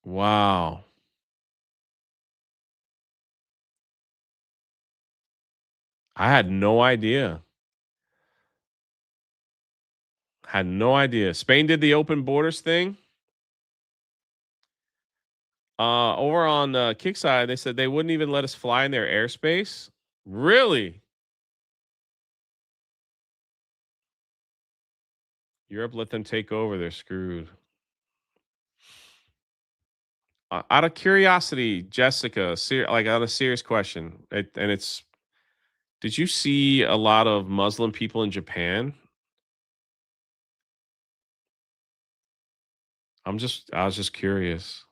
Wow. I had no idea. Had no idea. Spain did the open borders thing. Over on Kickside, they said they wouldn't even let us fly in their airspace. Really? Europe let them take over. They're screwed. Out of curiosity, Jessica, like on a serious question, did you see a lot of Muslim people in Japan? I was just curious.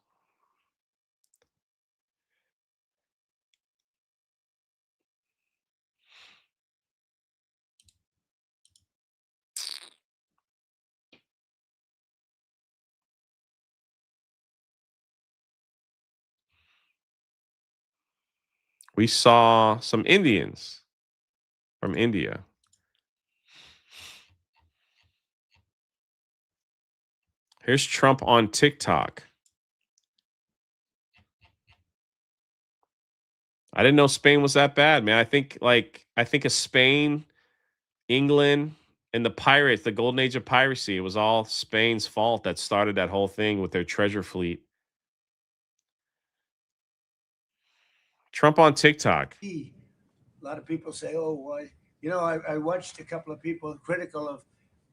We saw some Indians from India. Here's Trump on TikTok. I didn't know Spain was that bad, man. I think of Spain, England, and the pirates, the golden age of piracy. It was all Spain's fault that started that whole thing with their treasure fleet. Trump on TikTok. A lot of people say, oh, why? I watched a couple of people critical of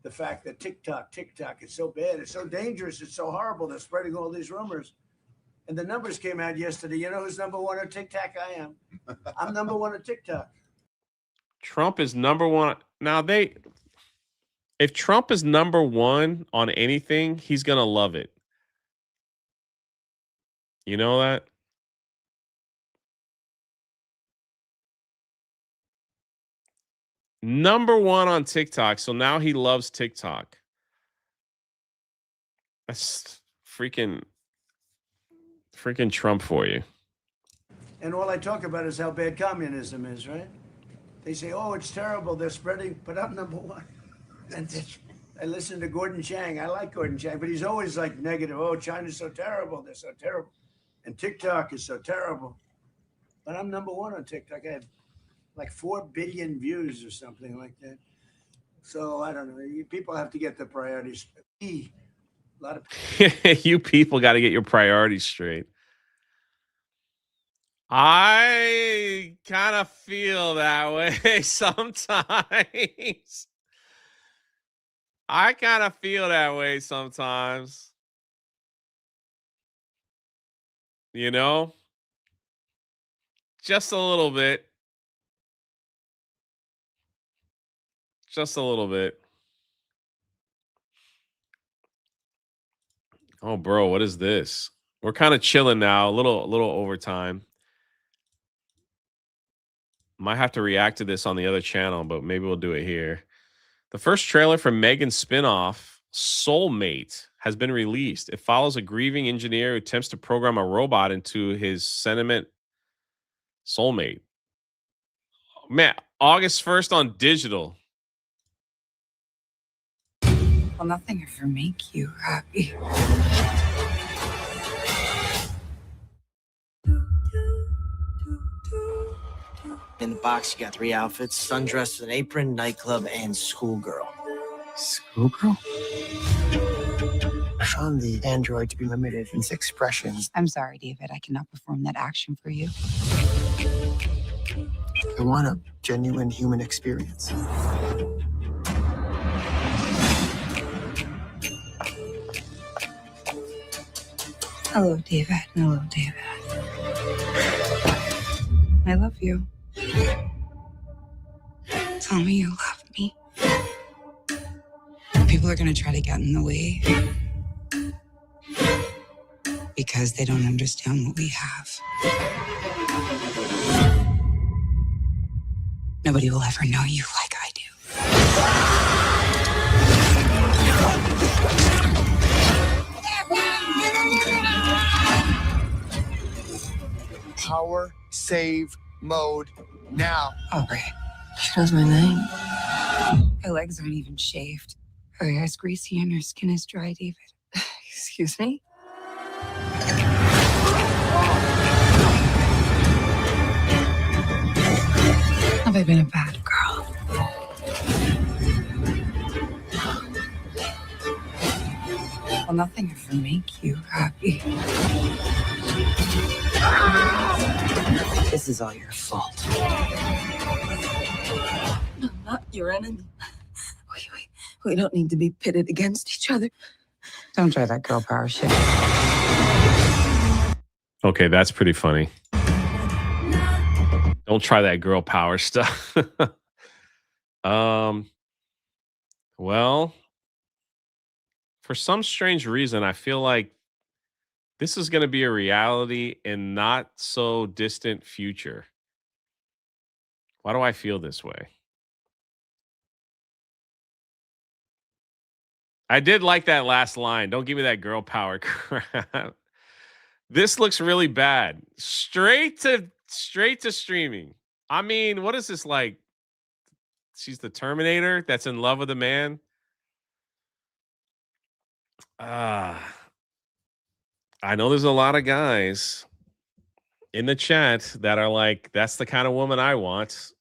the fact that TikTok is so bad. It's so dangerous. It's so horrible. They're spreading all these rumors. And the numbers came out yesterday. You know who's number one on TikTok? I am. I'm number one on TikTok. Trump is number one. Now if Trump is number one on anything, he's going to love it. You know that? Number one on TikTok. So now he loves TikTok. That's freaking Trump for you. And all I talk about is how bad communism is, right? They say, oh, it's terrible. They're spreading, but I'm number one. And I listen to Gordon Chang. I like Gordon Chang, but he's always like negative. Oh, China's so terrible. They're so terrible. And TikTok is so terrible. But I'm number one on TikTok. I have like 4 billion views or something like that. So I don't know. People have to get their priorities. A lot of you people got to get your priorities straight. I kind of feel that way sometimes. I kind of feel that way sometimes. You know, just a little bit. Just a little bit. Oh, bro, what is this? We're kind of chilling now, a little overtime. Might have to react to this on the other channel, but maybe we'll do it here. The first trailer for Megan's spinoff, Soulmate, has been released. It follows a grieving engineer who attempts to program a robot into his sentiment soulmate. Man, August 1st on digital. Well, nothing ever make you happy. In the box, you got 3 outfits: sundress with an apron, nightclub, and schoolgirl. Schoolgirl? I found the android to be limited in its expressions. I'm sorry, David. I cannot perform that action for you. I want a genuine human experience. Hello, David. Hello, David. I love you. Tell me you love me. People are going to try to get in the way because they don't understand what we have. Nobody will ever know you like I do. Power save mode now. Oh, great. She knows my name. Her legs aren't even shaved. Her hair's greasy and her skin is dry, David. Excuse me? Have I been a bad girl? Will nothing ever make you happy? This is all your fault. I'm not your enemy. We don't need to be pitted against each other. Don't try that girl power shit. Okay, that's pretty funny. Don't try that girl power stuff. Well, for some strange reason, I feel like this is going to be a reality in not so distant future. Why do I feel this way? I did like that last line. Don't give me that girl power crap. This looks really bad. Straight to streaming. I mean, what is this like? She's the Terminator that's in love with a man. I know there's a lot of guys in the chat that are like, that's the kind of woman I want.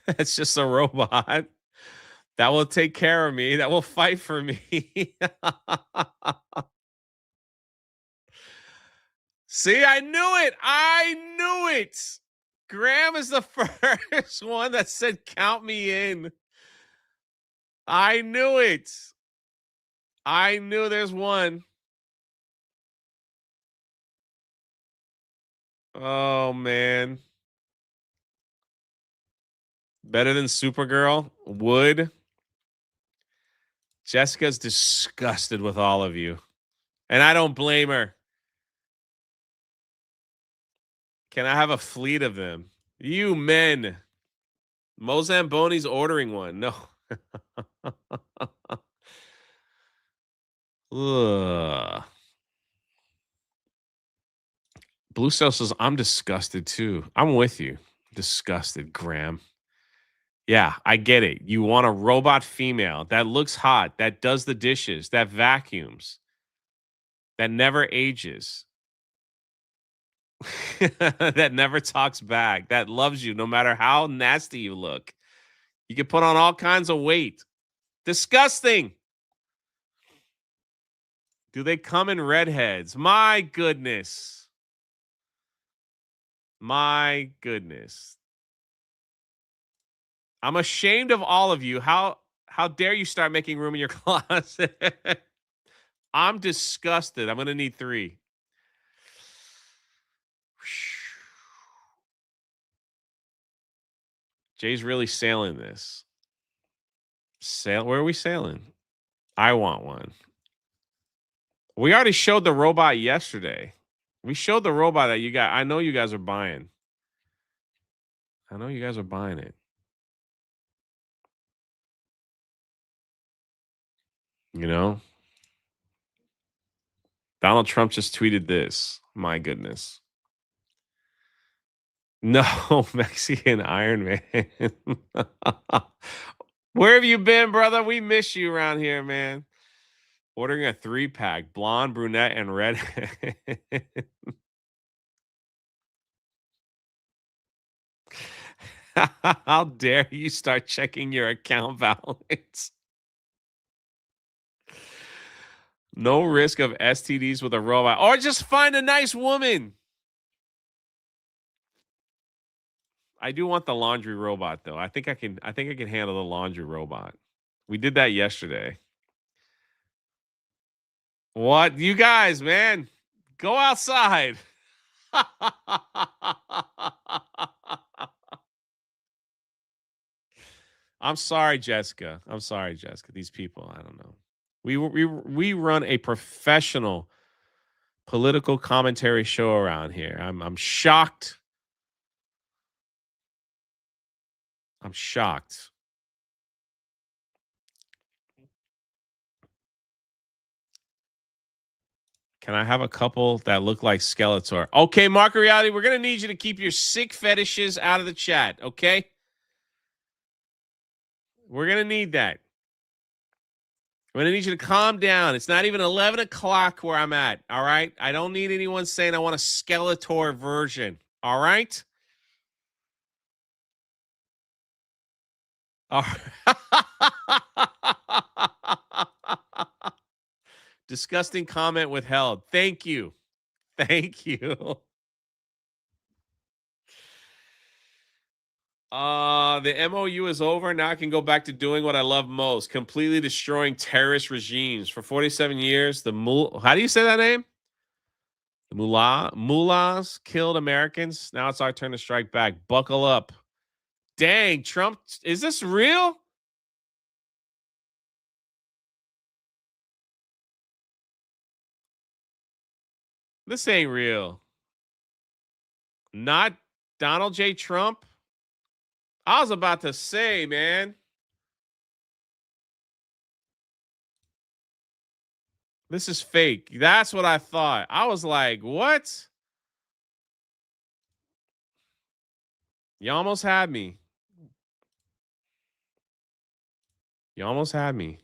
It's just a robot that will take care of me, that will fight for me. See, I knew it. I knew it. Graham is the first one that said, count me in. I knew it. I knew there's one. Oh, man. Better than Supergirl? Would. Jessica's disgusted with all of you. And I don't blame her. Can I have a fleet of them? You men. Mozamboni's ordering one. No. Ugh. Blue Cell says, I'm disgusted too. I'm with you. Disgusted, Graham. Yeah, I get it. You want a robot female that looks hot, that does the dishes, that vacuums, that never ages, that never talks back, that loves you no matter how nasty you look. You can put on all kinds of weight. Disgusting. Do they come in redheads? My goodness. My goodness. I'm ashamed of all of you. How dare you start making room in your closet? I'm disgusted. I'm going to need 3. Jay's really sailing this. Where are we sailing? I want one. We already showed the robot yesterday. We showed the robot that you got. I know you guys are buying. I know you guys are buying it. You know? Donald Trump just tweeted this. My goodness. No, Mexican Iron Man. Where have you been, brother? We miss you around here, man. Ordering a 3-pack, blonde, brunette, and redhead. How dare you start checking your account balance? No risk of STDs with a robot. Or just find a nice woman. I do want the laundry robot though. I think I can handle the laundry robot. We did that yesterday. What? You guys, man. Go outside. I'm sorry, Jessica. I'm sorry, Jessica. These people, I don't know. We run a professional political commentary show around here. I'm shocked. I'm shocked. Can I have a couple that look like Skeletor? Okay, Marco Reality, we're going to need you to keep your sick fetishes out of the chat, okay? We're going to need that. I'm going to need you to calm down. It's not even 11 o'clock where I'm at, all right? I don't need anyone saying I want a Skeletor version, all right? All right. Disgusting comment withheld. Thank you. Thank you. The MOU is over. Now I can go back to doing what I love most, completely destroying terrorist regimes. For 47 years, how do you say that name? The mullahs killed Americans. Now it's our turn to strike back. Buckle up. Dang, Trump, is this real? This ain't real. Not Donald J. Trump. I was about to say, man. This is fake. That's what I thought. I was like, what? You almost had me. You almost had me.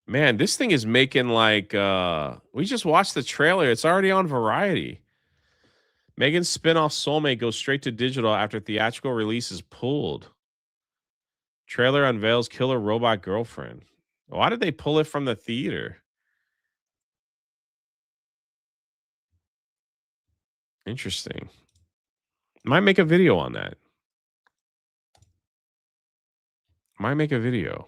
Man, this thing is making like we just watched the trailer. It's already on Variety. Megan's spin-off Soulmate goes straight to digital after theatrical release is pulled. Trailer unveils killer robot girlfriend. Why did they pull it from the theater? Interesting. Might make a video on that. Might make a video.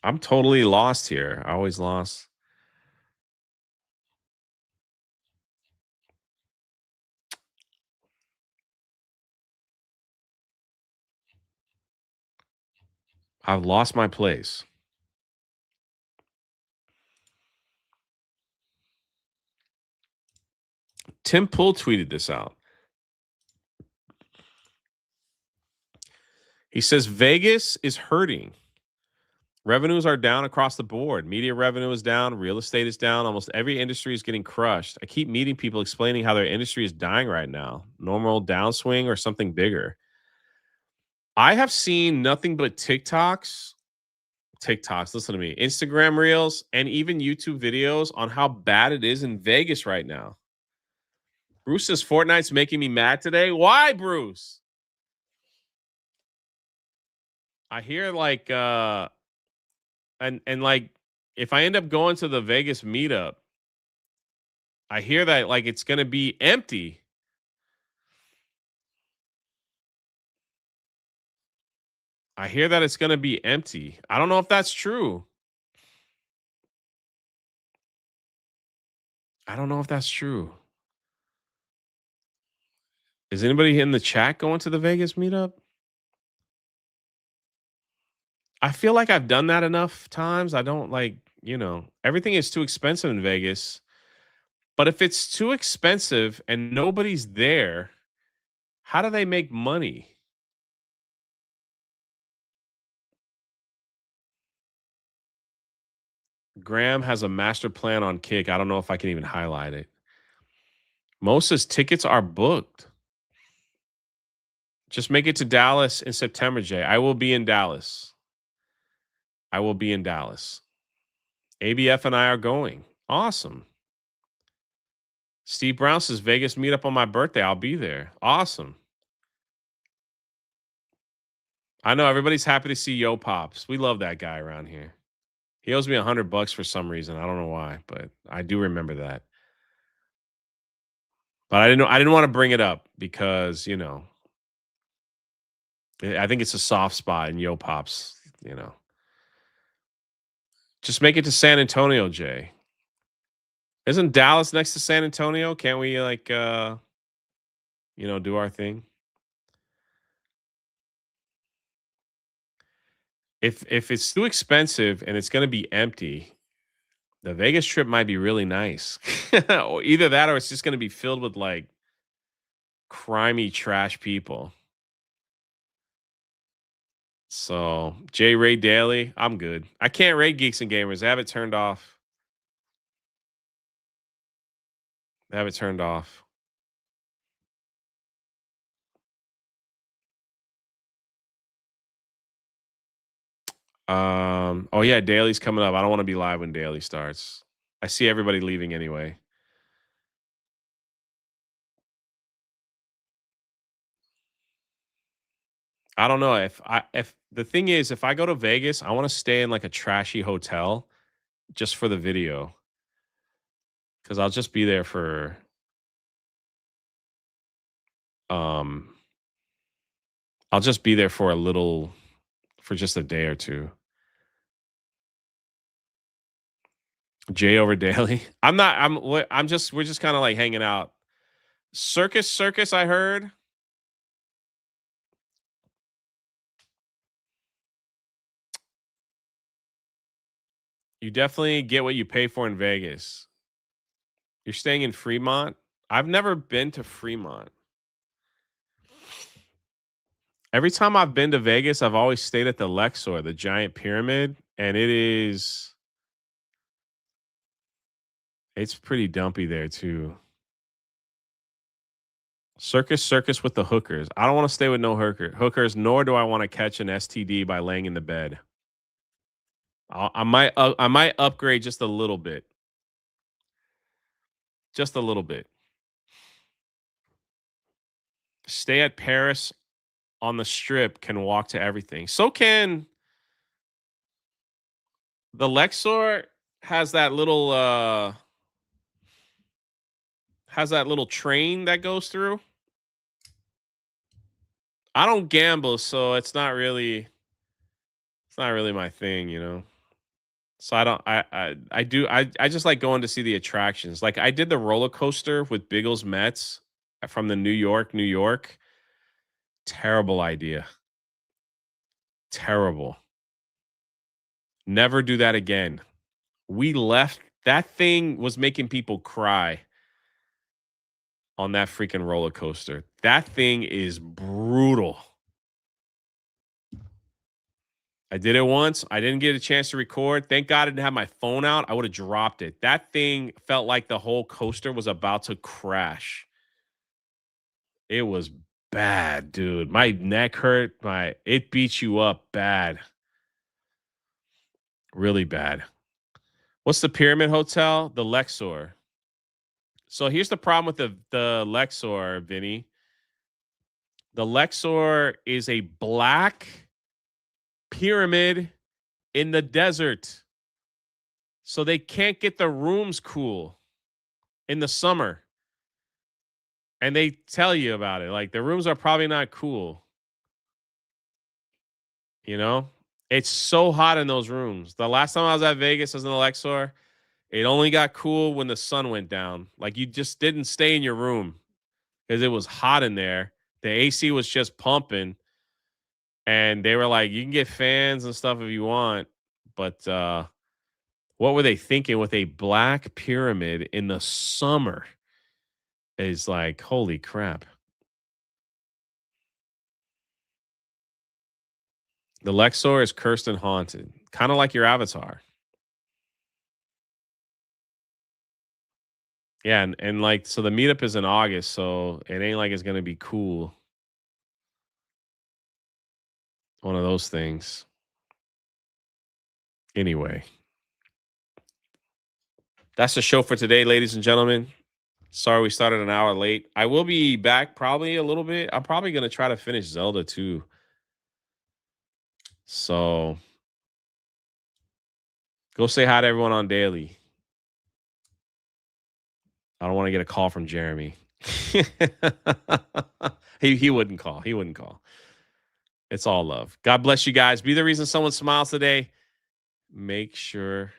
I'm totally lost here. I always lost. I've lost my place. Tim Pool tweeted this out. He says Vegas is hurting. Revenues are down across the board. Media revenue is down. Real estate is down. Almost every industry is getting crushed. I keep meeting people explaining how their industry is dying right now. Normal downswing or something bigger. I have seen nothing but TikToks TikToks, listen to me, Instagram reels, and even YouTube videos on how bad it is in Vegas right now. Bruce says Fortnite's making me mad today. Why, Bruce? I hear like and like if I end up going to the Vegas meetup, I hear that like it's gonna be empty. I hear that it's gonna be empty. I don't know if that's true. I don't know if that's true. Is anybody in the chat going to the Vegas meetup? I feel like I've done that enough times. I don't like, everything is too expensive in Vegas. But if it's too expensive and nobody's there, how do they make money? Graham has a master plan on Kick. I don't know if I can even highlight it. Moses tickets are booked. Just make it to Dallas in September, Jay. I will be in Dallas. I will be in Dallas. ABF and I are going. Awesome. Steve Brown says Vegas meetup on my birthday. I'll be there. Awesome. I know everybody's happy to see Yo Pops. We love that guy around here. He owes me $100 for some reason. I don't know why, but I do remember that. But I didn't want to bring it up because, I think it's a soft spot in Yo Pops, Just make it to San Antonio, Jay. Isn't Dallas next to San Antonio? Can't we do our thing? If it's too expensive and it's going to be empty, the Vegas trip might be really nice. Or either that or it's just going to be filled with like crimey trash people. So, J Ray Daily, I'm good. I can't rate Geeks and Gamers. I have it turned off. I have it turned off. Oh yeah, Daily's coming up. I don't want to be live when Daily starts. I see everybody leaving anyway. I don't know if the thing is if I go to Vegas, I want to stay in like a trashy hotel just for the video. Cuz I'll just be there for um I'll just be there for just a day or two. Jay over Daily. We're just kind of like hanging out. Circus, I heard. You definitely get what you pay for in Vegas. You're staying in Fremont? I've never been to Fremont. Every time I've been to Vegas, I've always stayed at the Luxor, the giant pyramid, and it's pretty dumpy there too. Circus with the hookers. I don't want to stay with no hookers, nor do I want to catch an STD by laying in the bed. I might upgrade just a little bit. Just a little bit. Stay at Paris on the Strip, can walk to everything. So can the Luxor has that little train that goes through. I don't gamble, so it's not really my thing. So I just like going to see the attractions. Like I did the roller coaster with Biggles Mets from the New York. Terrible idea. Terrible. Never do that again. We left. That thing was making people cry on that freaking roller coaster. That thing is brutal. I did it once. I didn't get a chance to record. Thank God I didn't have my phone out. I would have dropped it. That thing felt like the whole coaster was about to crash. It was bad, dude. My neck hurt. It beat you up bad. Really bad. What's the Pyramid Hotel? The Lexor. So here's the problem with the Lexor, Vinny. The Lexor is a black pyramid in the desert. So they can't get the rooms cool in the summer. And they tell you about it. Like, the rooms are probably not cool. You know? It's so hot in those rooms. The last time I was at Vegas as an Lexor, it only got cool when the sun went down. Like, you just didn't stay in your room because it was hot in there. The AC was just pumping. And they were like, you can get fans and stuff if you want. But what were they thinking with a black pyramid in the summer? Is like, holy crap. The Lexor is cursed and haunted, kind of like your avatar. Yeah, and like, so the meetup is in August, so it ain't like it's gonna be cool. One of those things. Anyway, that's the show for today, ladies and gentlemen. Sorry we started an hour late. I will be back probably a little bit. I'm probably gonna try to finish Zelda too. So go say hi to everyone on Daily. I don't want to get a call from Jeremy. He wouldn't call. He wouldn't call. It's all love. God bless you guys. Be the reason someone smiles today. Make sure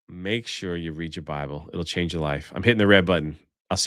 you read your Bible. It'll change your life. I'm hitting the red button.